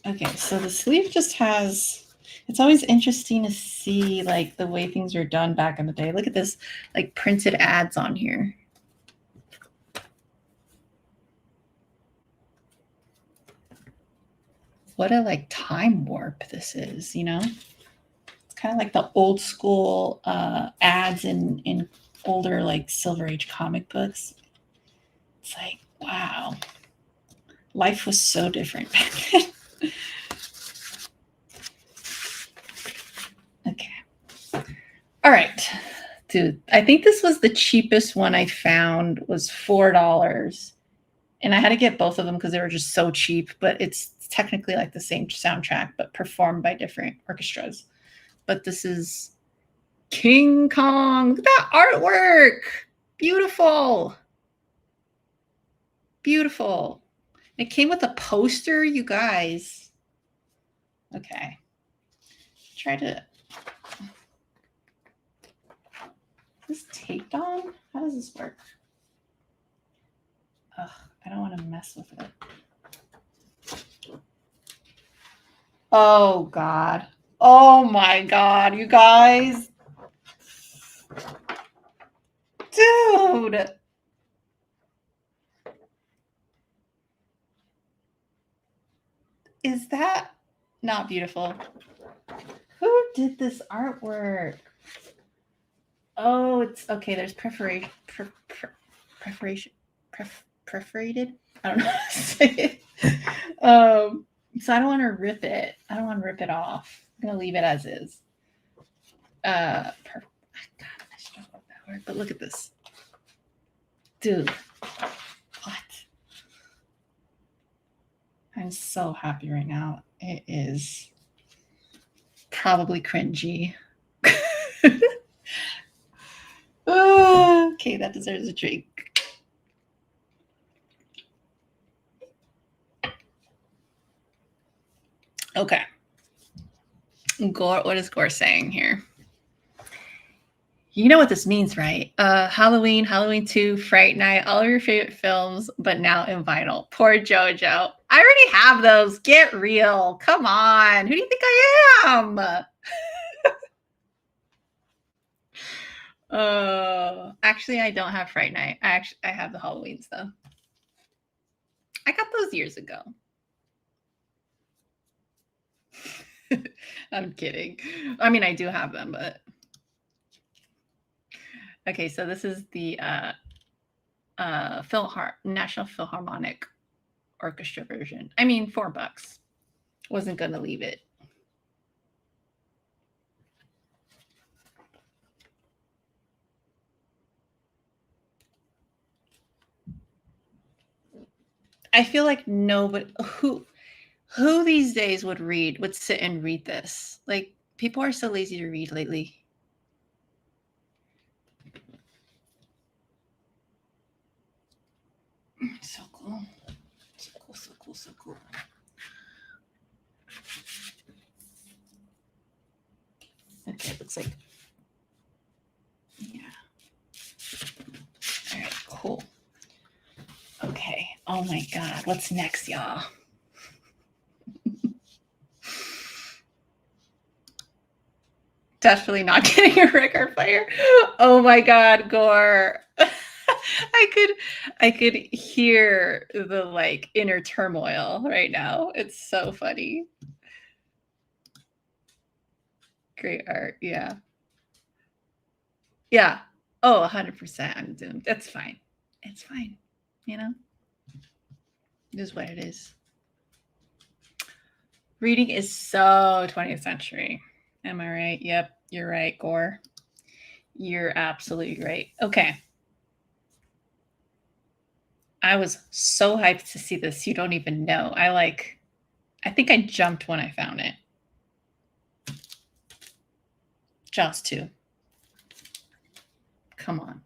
Okay, so the sleeve just has, it's always interesting to see like the way things were done back in the day. Look at this, like printed ads on here. What a like time warp this is, you know? It's kind of like the old school ads in older like Silver Age comic books. It's like, wow. Life was so different back then. Okay. All right. Dude, I think this was the cheapest one I found was $4. And I had to get both of them because they were just so cheap, but it's technically like the same soundtrack, but performed by different orchestras. But this is King Kong. Look at that artwork. Beautiful. Beautiful. It came with a poster, you guys. Okay. Try to. Is this taped on? How does this work? Ugh, I don't want to mess with it. Oh, God. Oh, my God, you guys. Dude. Is that not beautiful? Who did this artwork? Oh, it's okay. There's perforated. I don't know how to say it. So I don't want to rip it. I don't want to rip it off. I'm gonna leave it as is. God, I struggle with that word. But look at this, dude. What? I'm so happy right now. It is probably cringy. Okay, that deserves a drink. Okay. Gore, what is Gore saying here? You know what this means, right? Halloween, Halloween 2, Fright Night, all of your favorite films, but now in vinyl. Poor JoJo. I already have those. Get real. Come on. Who do you think I am? Actually, I don't have Fright Night. I have the Halloweens though. I got those years ago. I'm kidding. I mean, I do have them, but okay. So this is the National Philharmonic Orchestra version. I mean, $4. Wasn't gonna leave it. I feel like nobody who these days would sit and read this. Like people are so lazy to read lately. So cool. So cool, so cool, so cool. Okay, it looks like, yeah. All right, cool. Okay. Oh my God. What's next, y'all? Definitely not getting a record player. Oh my God, Gore. I could hear the like inner turmoil right now. It's so funny. Great art, yeah. Yeah. Oh, 100% I'm doomed. That's fine. It's fine. You know, it is what it is. Reading is so 20th century. Am I right? Yep, you're right, Gore. You're absolutely right. Okay. I was so hyped to see this. You don't even know. I think I jumped when I found it. Jaws 2. Come on.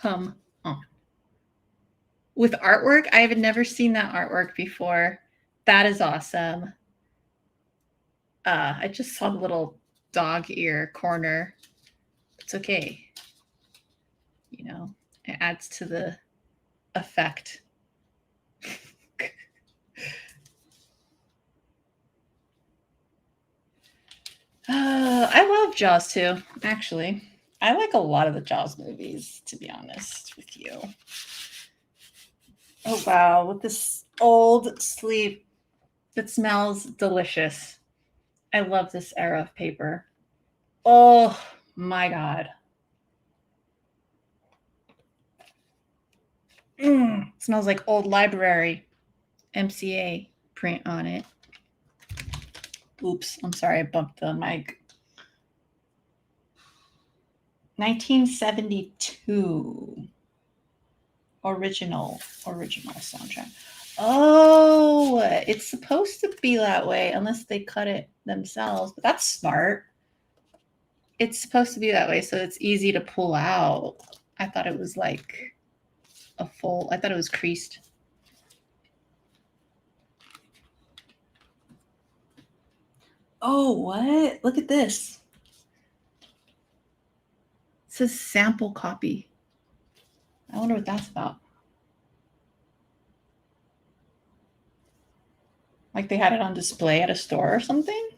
Come on. With artwork, I have never seen that artwork before. That is awesome. I just saw the little dog ear corner. It's okay. You know, it adds to the effect. I love Jaws too, actually. I like a lot of the Jaws movies, to be honest with you. Oh, wow. With this old sleeve that smells delicious. I love this era of paper. Oh, my God. Smells like old library. MCA print on it. Oops, I'm sorry, I bumped the mic. 1972. Original soundtrack. Oh, it's supposed to be that way unless they cut it themselves, but that's smart. It's supposed to be that way so it's easy to pull out. I thought it was like I thought it was creased. Oh, what? Look at this. It says sample copy. I wonder what that's about. Like they had it on display at a store or something?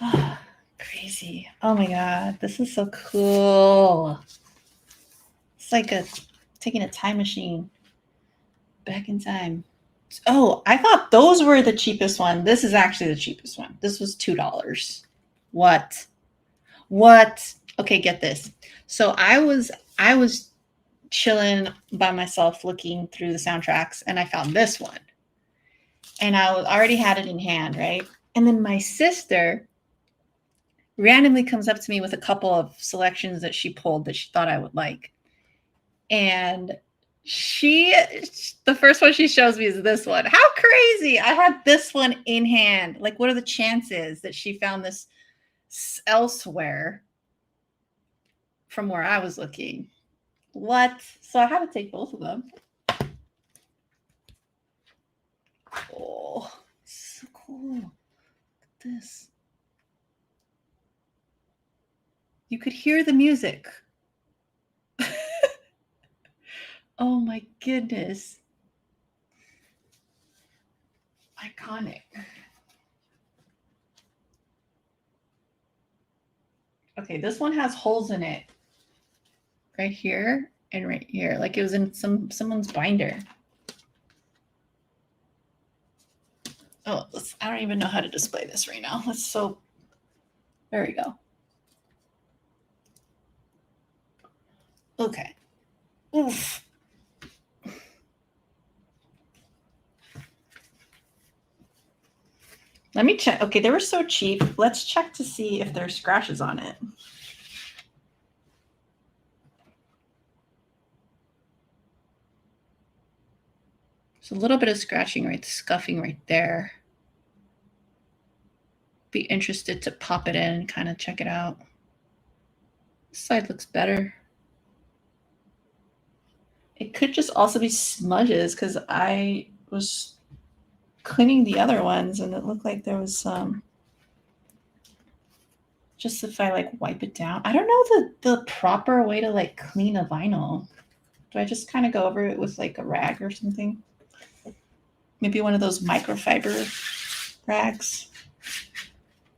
Oh, crazy. Oh my God. This is so cool. It's like taking a time machine back in time. Oh, I thought those were the cheapest one. This is actually the cheapest one. This was $2. What? Okay, get this. So I was chilling by myself looking through the soundtracks and I found this one. And I already had it in hand, right? And then my sister randomly comes up to me with a couple of selections that she pulled that she thought I would like. And the first one she shows me is this one. How crazy! I had this one in hand. Like, what are the chances that she found this elsewhere from where I was looking? What? So I had to take both of them. Oh, so cool. Look at this. You could hear the music. Oh my goodness. Iconic. Okay, this one has holes in it. Right here and right here. Like it was in someone's binder. Oh, I don't even know how to display this right now. There we go. Okay. Oof. Let me check. Okay, they were so cheap. Let's check to see if there's scratches on it. There's a little bit of scratching scuffing right there. Be interested to pop it in and kind of check it out. This side looks better. It could just also be smudges because I was cleaning the other ones and it looked like there was some. Just if I like wipe it down. I don't know the proper way to like clean a vinyl. Do I just kind of go over it with like a rag or something? Maybe one of those microfiber rags.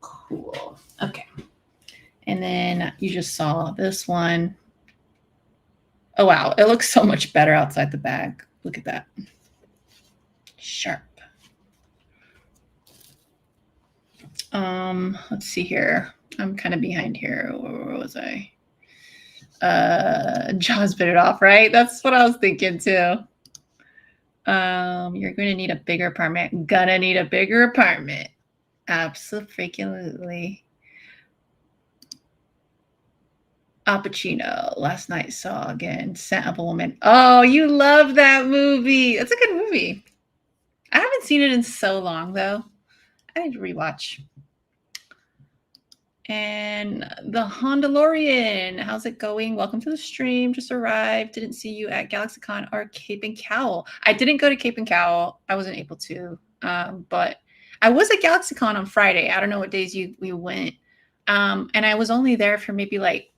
Cool. Okay. And then you just saw this one. Oh, wow. It looks so much better outside the bag. Look at that. Sharp. Let's see here. I'm kind of behind here. Where was I? Jaws bit it off, right? That's what I was thinking too. You're going to need a bigger apartment. Gonna need a bigger apartment. Absolutely. Al Pacino, last night saw again, Scent of a Woman. Oh, you love that movie. It's a good movie. I haven't seen it in so long though. I need to rewatch. And the Hondalorian, how's it going? Welcome to the stream. Just arrived. Didn't see you at GalaxyCon or Cape and Cowl. I didn't go to Cape and Cowl. I wasn't able to. But I was at GalaxyCon on Friday. I don't know what days we went. And I was only there for maybe like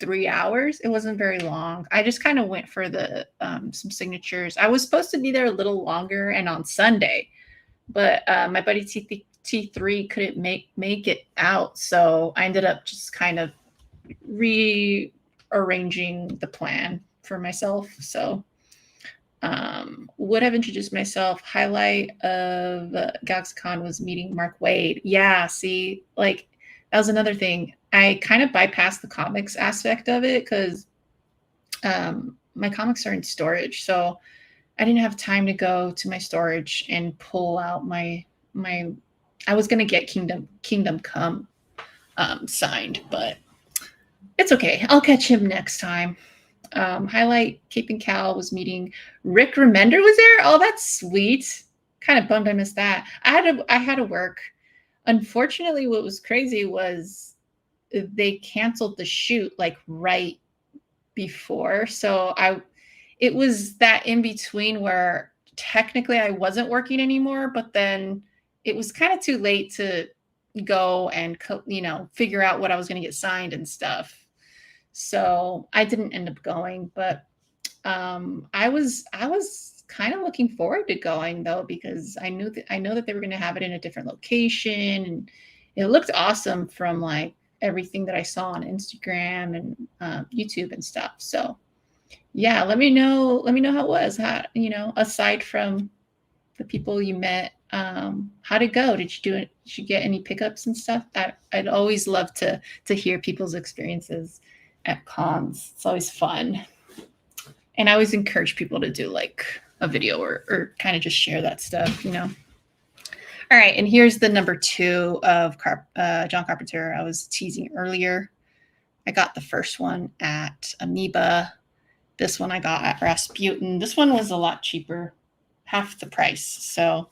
3 hours. It wasn't very long. I just kind of went for the some signatures. I was supposed to be there a little longer and on Sunday, but my buddy T3 couldn't make it out, so I ended up just kind of rearranging the plan for myself. So would have introduced myself. Highlight of GalaxyCon was meeting Mark Waid. Yeah, see, like that was another thing. I kind of bypassed the comics aspect of it because my comics are in storage, so I didn't have time to go to my storage and pull out my. I was gonna get Kingdom Come signed, but it's okay. I'll catch him next time. Highlight Cape and Cal was meeting Rick Remender was there. Oh, that's sweet. Kind of bummed I missed that. I had to work. Unfortunately, what was crazy was they canceled the shoot like right before. So it was that in between where technically I wasn't working anymore, but then it was kind of too late to go and figure out what I was going to get signed and stuff. So I didn't end up going, but I was kind of looking forward to going though, because I know that they were going to have it in a different location, and it looked awesome from like everything that I saw on Instagram and YouTube and stuff. So yeah, let me know how it was. How, aside from the people you met, how'd it go? Did you get any pickups and stuff? I'd always love to hear people's experiences at cons. It's always fun. And I always encourage people to do like a video or kind of just share that stuff, All right, and here's the number 2 of John Carpenter I was teasing earlier. I got the first one at Amoeba. This one I got at Rasputin. This one was a lot cheaper, half the price, so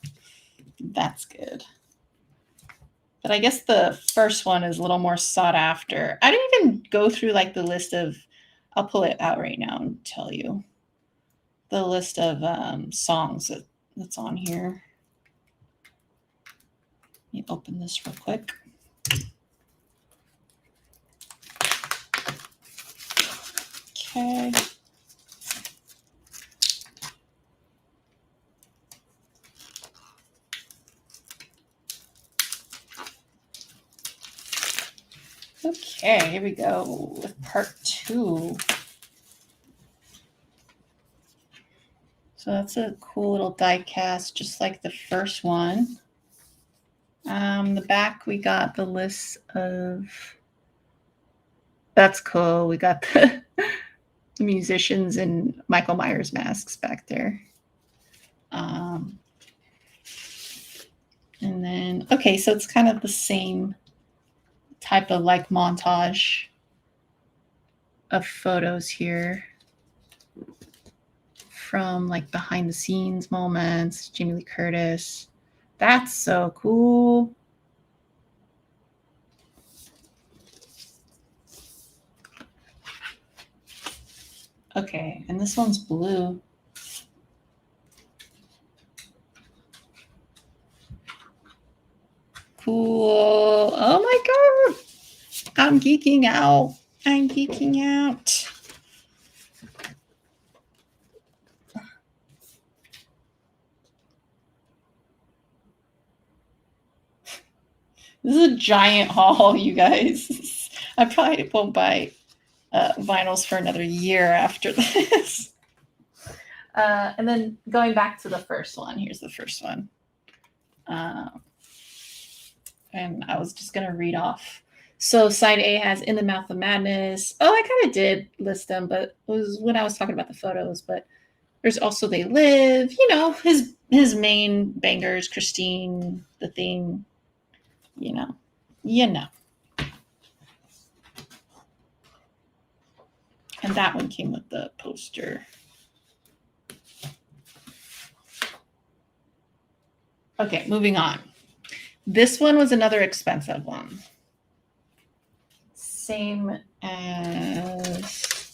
that's good. But I guess the first one is a little more sought after. I didn't even go through like the list of, I'll pull it out right now and tell you the list of songs that's on here. Let me open this real quick. Okay. Okay, here we go with part 2. So that's a cool little die cast, just like the first one. The back, we got the list of, that's cool. We got the musicians and Michael Myers masks back there. And then, okay, so it's kind of the same type of like montage of photos here from like behind the scenes moments. Jamie Lee Curtis. That's so cool. Okay, and this one's blue. Cool. Oh my God. I'm geeking out. I'm geeking out. This is a giant haul, you guys. I probably won't buy vinyls for another year after this. And then going back to the first one, here's the first one. and I was just going to read off. So side A has In the Mouth of Madness. Oh, I kind of did list them, but it was when I was talking about the photos. But there's also They Live, you know, his main bangers, Christine, The Thing, you know. You know. And that one came with the poster. Okay, moving on. This one was another expensive one. Same as,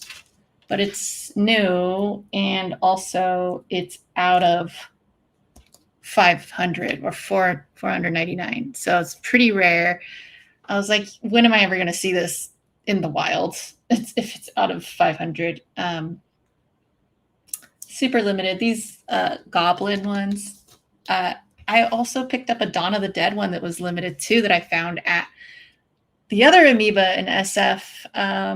but it's new, and also it's out of 500 or 499. So it's pretty rare. I was like, when am I ever going to see this in the wild? If it's out of 500. Super limited. These goblin ones. I also picked up a Dawn of the Dead one that was limited too, that I found at the other Amoeba in SF. I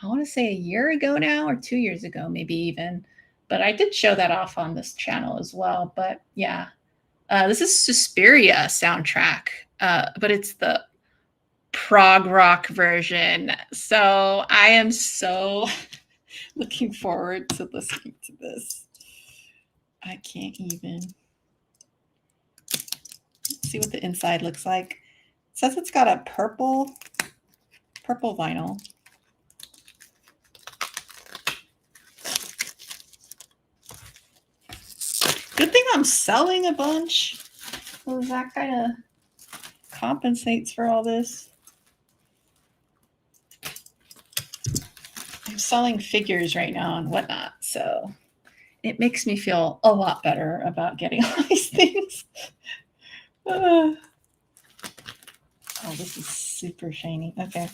want to say a year ago now, or 2 years ago, maybe even. But I did show that off on this channel as well. But yeah, this is Suspiria soundtrack, but it's the prog rock version. So I am so looking forward to listening to this. I can't even. Let's see what the inside looks like. It says it's got a purple vinyl. Good thing I'm selling a bunch. So that kind of compensates for all this. I'm selling figures right now and whatnot, so it makes me feel a lot better about getting all these things. Oh, this is super shiny. Okay.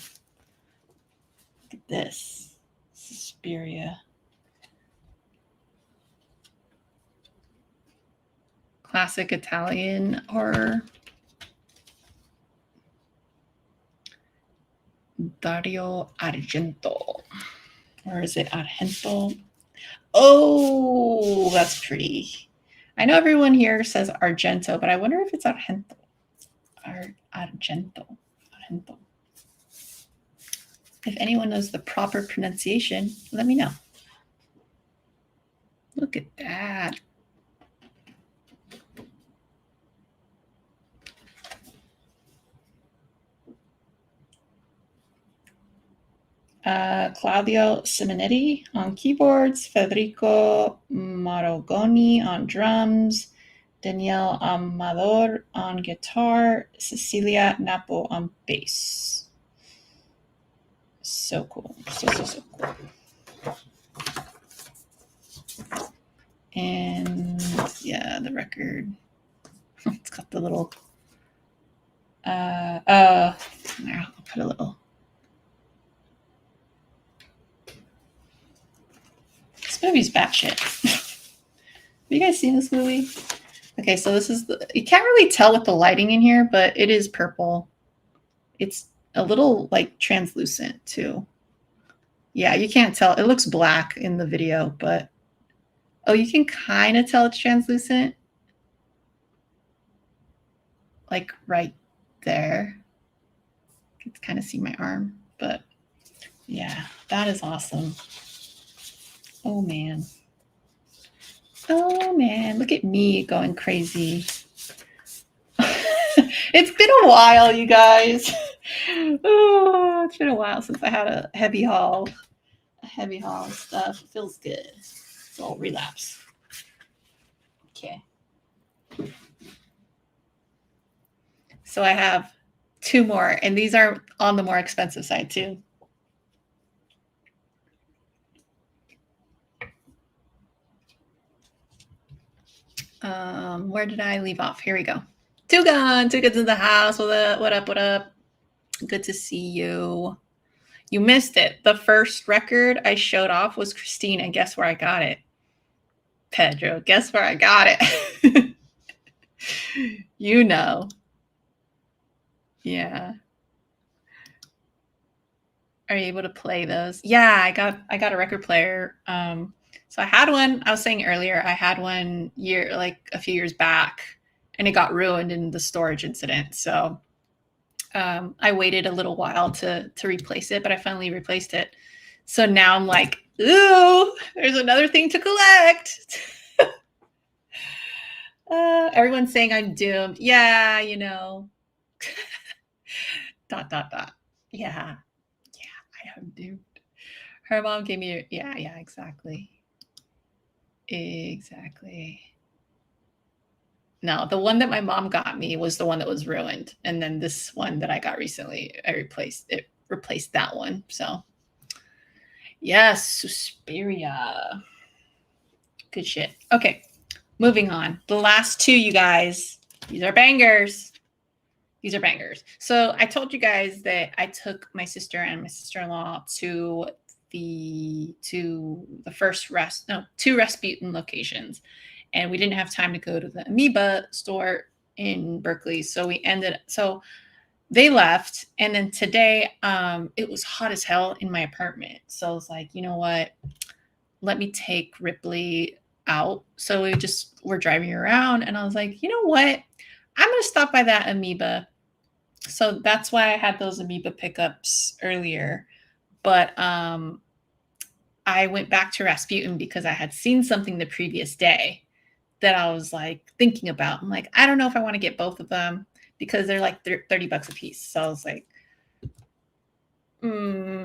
Look at this. Suspiria. Classic Italian horror. Dario Argento. Or is it Argento? Oh, that's pretty. I know everyone here says Argento, but I wonder if it's Argento. Argento. If anyone knows the proper pronunciation, let me know. Look at that. Claudio Simonetti on keyboards, Federico Marogoni on drums, Danielle Amador on guitar, Cecilia Napo on bass. So cool. So cool. And yeah, the record. It's got the little there, I'll put a little. This movie's batshit. Have you guys seen this movie? Okay, so this is you can't really tell with the lighting in here, but it is purple. It's a little like translucent too. Yeah, you can't tell. It looks black in the video, but oh, you can kind of tell it's translucent. Like right there. You can kind of see my arm, but yeah, that is awesome. Oh man. Oh man, look at me going crazy. It's been a while, you guys. Oh, it's been a while since I had a heavy haul. A heavy haul of stuff. It feels good. It's all relapse. Okay. So I have 2 more, and these are on the more expensive side too. Where did I leave off? Here we go. Tugan's in the house. What up? Good to see you. You missed it. The first record I showed off was Christine, and guess where I got it? Pedro, guess where I got it? You know. Yeah. Are you able to play those? Yeah, I got a record player. So I had one. I was saying earlier, I had one a few years back, and it got ruined in the storage incident. So I waited a little while to replace it, but I finally replaced it. So now I'm like, ooh, there's another thing to collect. Everyone's saying I'm doomed. Yeah, you know. dot dot dot. Yeah, I am doomed. Her mom gave me. Yeah, exactly. Exactly. No, the one that my mom got me was the one that was ruined, and then this one that I got recently, I replaced it. Replaced that one. So, yes, Suspiria. Good shit. Okay, moving on. The last two, you guys. These are bangers. These are bangers. So I told you guys that I took my sister and my sister-in-law to the first two Rasputin locations, and we didn't have time to go to the Amoeba store in Berkeley, so they left, and then today it was hot as hell in my apartment, so I was like, you know what, let me take Ripley out. So we're driving around, and I was like, you know what, I'm gonna stop by that Amoeba. So that's why I had those Amoeba pickups earlier. But I went back to Rasputin because I had seen something the previous day that I was like thinking about. I'm like, I don't know if I want to get both of them because they're like $30 a piece. So I was like, I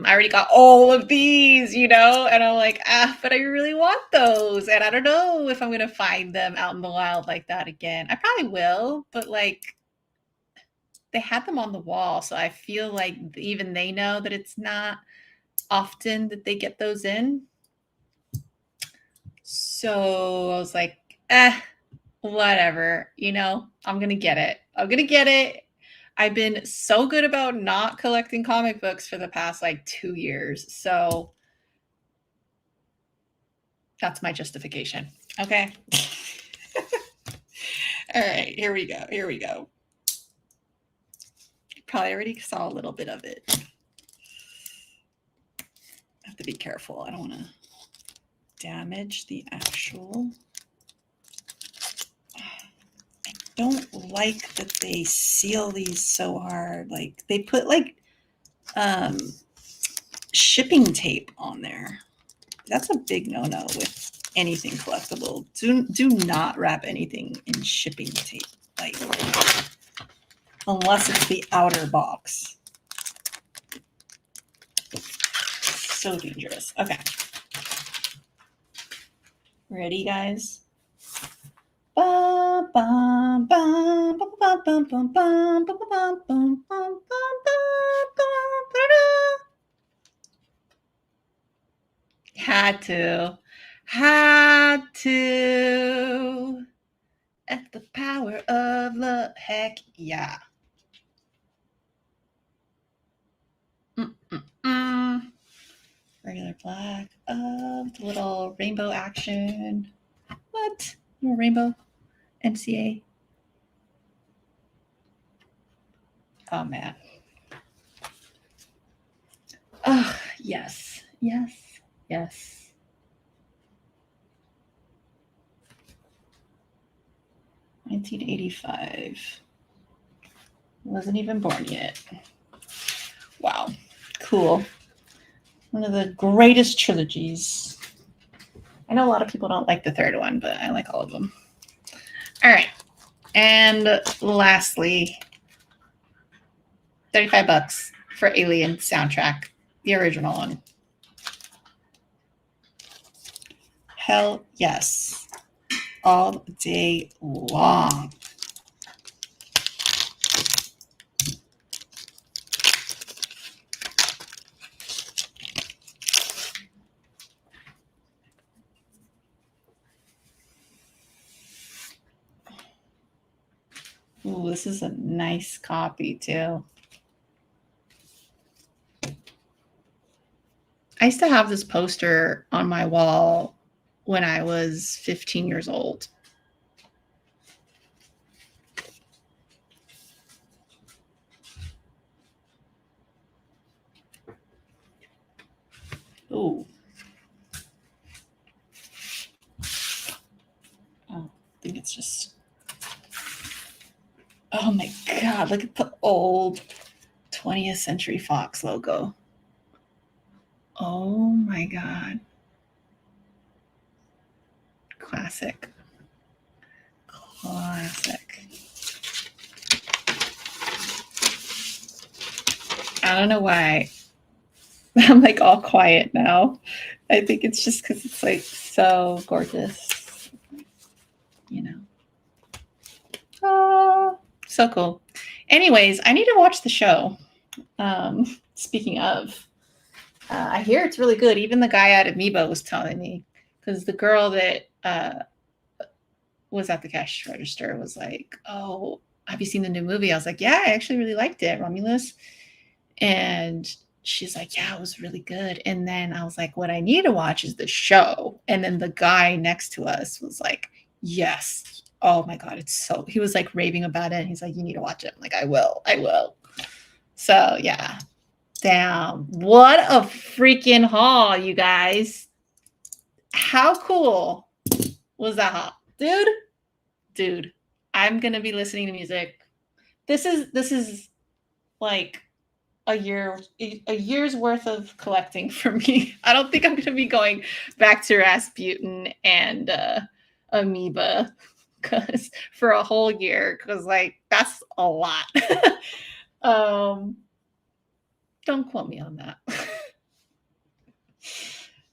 already got all of these, you know? And I'm like, but I really want those. And I don't know if I'm going to find them out in the wild like that again. I probably will, but like, they had them on the wall. So I feel like even they know that it's not often that they get those in. So I was like, whatever, you know, I'm going to get it. I'm going to get it. I've been so good about not collecting comic books for the past like 2 years. So that's my justification. Okay. All right, here we go. Here we go. Probably already saw a little bit of it. I have to be careful. I don't want to damage the actual. I don't like that they seal these so hard. Like they put like shipping tape on there. That's a big no-no with anything collectible. Do not wrap anything in shipping tape, like unless it's the outer box. So dangerous. Okay. Ready, guys? Had to. At the power of love. Heck yeah. Regular black. The little rainbow action. What? Rainbow MCA. Oh, man. Oh, yes. 1985. Wasn't even born yet. Wow. Cool. One of the greatest trilogies. I know a lot of people don't like the third one, but I like all of them. All right. And lastly, $35 for Alien soundtrack, the original one. Hell yes. All day long. Ooh, this is a nice copy too. I used to have this poster on my wall when I was 15 years old. Ooh. Oh, I think it's just Oh my God, look at the old 20th Century Fox logo. Oh my God. Classic. Classic. I don't know why I'm like all quiet now. I think it's just because it's like so gorgeous, you know. Oh, so cool. Anyways, I need to watch the show. Speaking of, I hear it's really good. Even the guy at Amoeba was telling me, because the girl that was at the cash register was like, "Oh, have you seen the new movie?" I was like, "Yeah, I actually really liked it, Romulus." And she's like, "Yeah, it was really good." And then I was like, "What I need to watch is the show." And then the guy next to us was like, "Yes. Oh my God, it's so," he was like raving about it. And he's like, "You need to watch it." I'm like, "I will. I will." So yeah. Damn. What a freaking haul, you guys. How cool was that haul? Dude, I'm gonna be listening to music. This is like a year's worth of collecting for me. I don't think I'm going to be going back to Rasputin and Amoeba because for a whole year, because like that's a lot. um, don't quote me on that.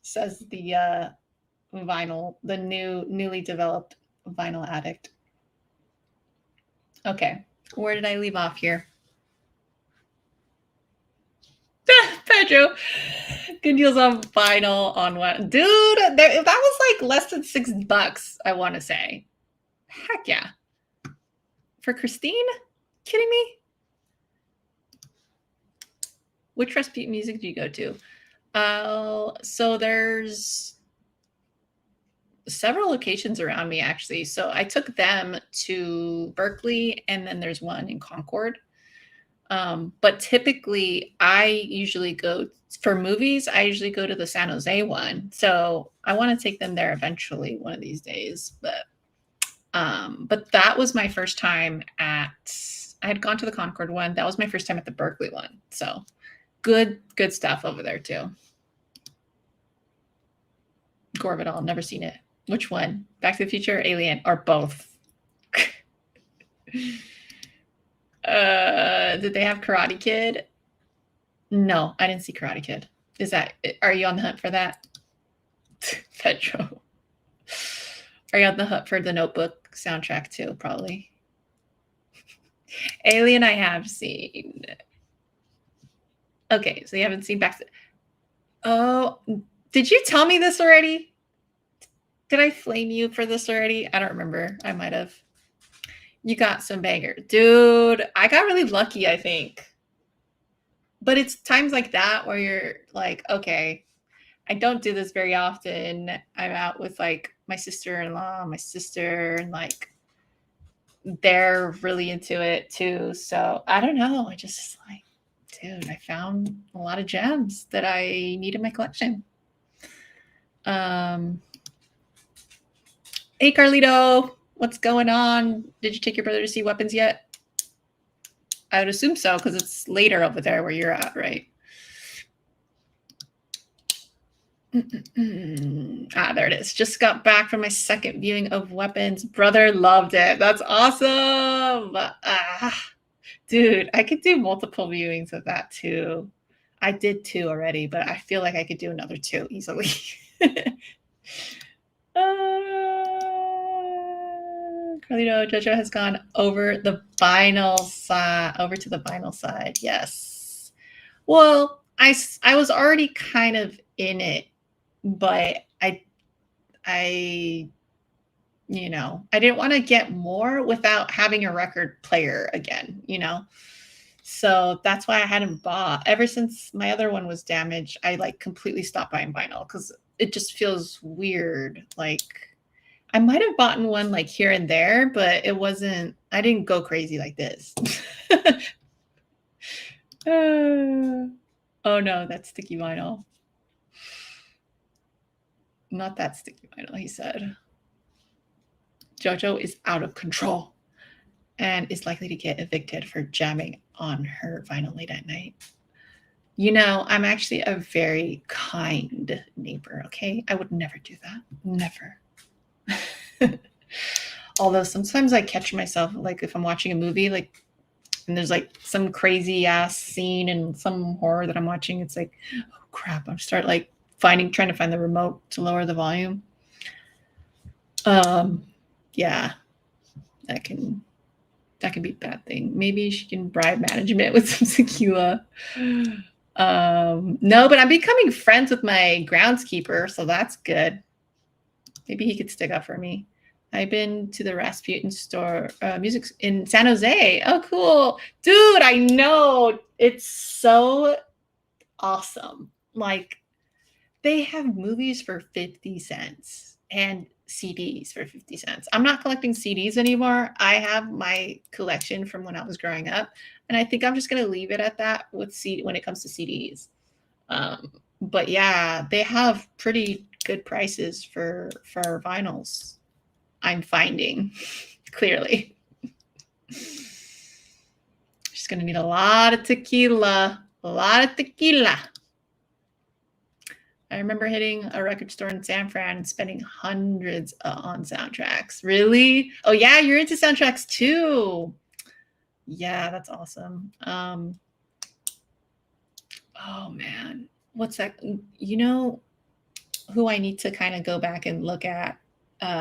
Says the the newly developed vinyl addict. Okay, where did I leave off here? Pedro, good deals on vinyl on what? Dude, that was like less than $6, I want to say. Heck yeah. For Christine? Kidding me? Which Rasputin music do you go to? So there's several locations around me actually. So I took them to Berkeley and then there's one in Concord. But typically, I usually go for movies. I usually go to the San Jose one. So I want to take them there eventually, one of these days. But that was my first time at. I had gone to the Concord one. That was my first time at the Berkeley one. So good stuff over there too. Gore of it all. Never seen it. Which one? Back to the Future, or Alien, or both? Did they have Karate Kid? No, I didn't see Karate Kid. Are you on the hunt for that? Pedro. Are you on the hunt for the Notebook soundtrack too? Probably. Alien, I have seen. Okay, so you haven't seen Back to. Oh, did you tell me this already? Did I flame you for this already? I don't remember. I might have. You got some banger. Dude, I got really lucky, I think. But it's times like that where you're like, okay, I don't do this very often. I'm out with like my sister-in-law, my sister, and like they're really into it too. So I don't know. I just like, dude, I found a lot of gems that I need in my collection. Hey Carlito, what's going on? Did you take your brother to see Weapons yet? I would assume so because it's later over there where you're at, right? There it is. Just got back from my second viewing of Weapons. Brother loved it. That's awesome. Dude, I could do multiple viewings of that too. I did 2 already, but I feel like I could do another 2 easily. Carlito Jojo has gone over the vinyl side, over to the vinyl side. Yes. Well, I was already kind of in it, but I I didn't want to get more without having a record player again, So that's why I hadn't bought. Ever since my other one was damaged, I like completely stopped buying vinyl because it just feels weird. Like I might have bought one like here and there, but it wasn't, I didn't go crazy like this. Oh no, that's sticky vinyl. Not that sticky vinyl, he said. Jojo is out of control. and is likely to get evicted for jamming on her vinyl late at night. You know, I'm actually a very kind neighbor, okay? I would never do that. Never. Although sometimes I catch myself, like if I'm watching a movie, like, and there's like some crazy ass scene and some horror that I'm watching, it's like, oh crap, I'm start like trying to find the remote to lower the volume. Yeah, that can be a bad thing. Maybe she can bribe management with some tequila. No, but I'm becoming friends with my groundskeeper, so that's good. Maybe he could stick up for me. I've been to the Rasputin store, music in San Jose. Oh, cool. Dude, I know. It's so awesome. Like, they have movies for 50 cents and CDs for 50 cents. I'm not collecting CDs anymore. I have my collection from when I was growing up, and I think I'm just going to leave it at that with when it comes to CDs. But yeah, they have pretty good prices for vinyls. I'm finding clearly. She's going to need a lot of tequila. A lot of tequila. I remember hitting a record store in San Fran and spending hundreds on soundtracks. Really? Oh, yeah, you're into soundtracks too. Yeah, that's awesome. Oh, man. What's that? You know who I need to kind of go back and look at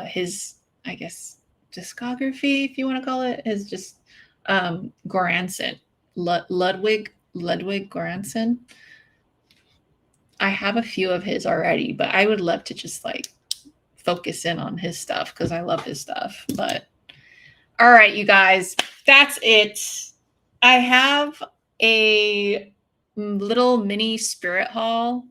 his, I guess, discography, if you want to call it, is just Goranson. Ludwig Goranson. I have a few of his already, but I would love to just like focus in on his stuff because I love his stuff. But all right, you guys, that's it. I have a little mini spirit haul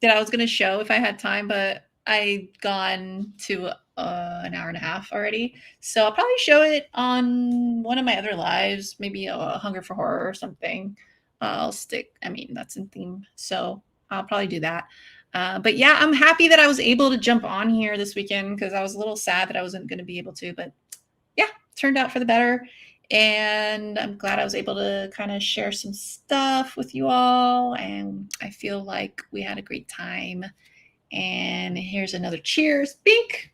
that I was going to show if I had time, but I'd gone to an hour and a half already. So I'll probably show it on one of my other lives, maybe a Hunger for Horror or something. That's in theme. So I'll probably do that. But yeah, I'm happy that I was able to jump on here this weekend because I was a little sad that I wasn't going to be able to. But yeah, turned out for the better. And I'm glad I was able to kind of share some stuff with you all. And I feel like we had a great time. And here's another cheers. Bink.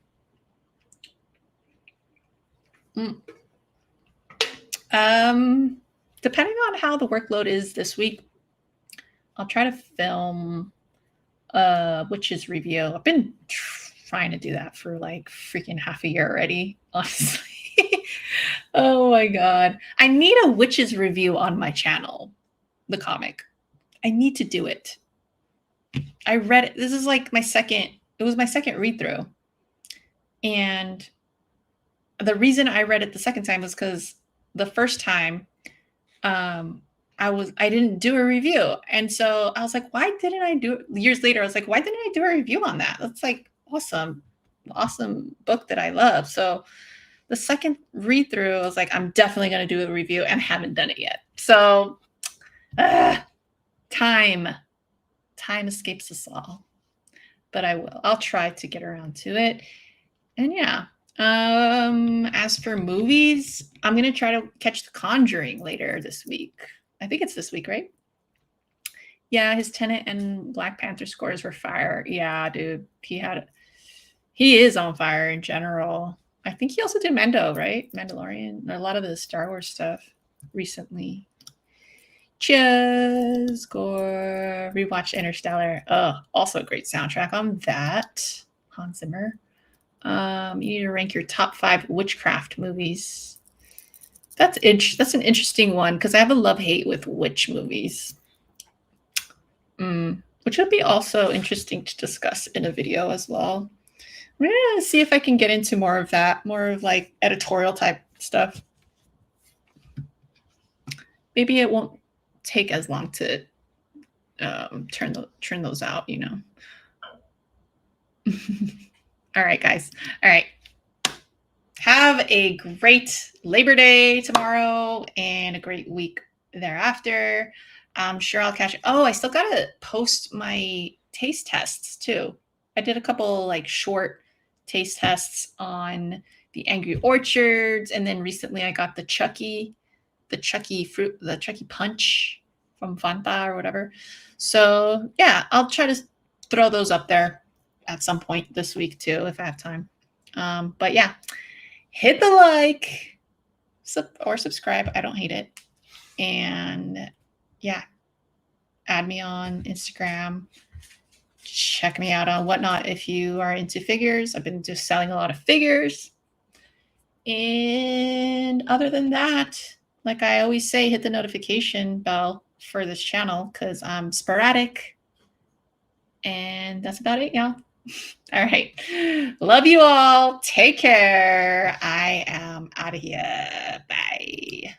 Depending on how the workload is this week, I'll try to film Witch's review. I've been trying to do that for like freaking half a year already, honestly. Oh my god. I need a Witch's review on my channel, the comic. I need to do it. I read it. This is like it was my second read through. And the reason I read it the second time was because the first time I didn't do a review. And so I was like, why didn't I do it? Years later, I was like, why didn't I do a review on that? That's like awesome book that I love. So the second read through, I was like, I'm definitely going to do a review and haven't done it yet. So time escapes us all, but I will. I'll try to get around to it. And yeah, as for movies, I'm going to try to catch The Conjuring later this week. I think it's this week, right? Yeah, his Tenet and Black Panther scores were fire. Yeah, dude, he is on fire in general. I think he also did Mando, right? Mandalorian, a lot of the Star Wars stuff recently. Cheers, gore. Rewatched Interstellar. Oh, also a great soundtrack on that. Hans Zimmer. You need to rank your top 5 witchcraft movies. That's an interesting one because I have a love-hate with witch movies. Which would be also interesting to discuss in a video as well. I'm gonna see if I can get into more of that, more of like editorial type stuff. Maybe it won't take as long to turn those out, you know. All right, guys. All right. Have a great Labor Day tomorrow and a great week thereafter. I'm sure I'll catch it. Oh, I still got to post my taste tests too. I did a couple like short taste tests on the Angry Orchards, and then recently I got the Chucky Punch from Fanta or whatever. So yeah, I'll try to throw those up there at some point this week too if I have time. But yeah, hit the like or subscribe. I don't hate it. And yeah, add me on Instagram. Check me out on Whatnot if you are into figures. I've been just selling a lot of figures. And other than that, like I always say, hit the notification bell for this channel because I'm sporadic. And that's about it, y'all. All right. Love you all. Take care. I am out of here. Bye.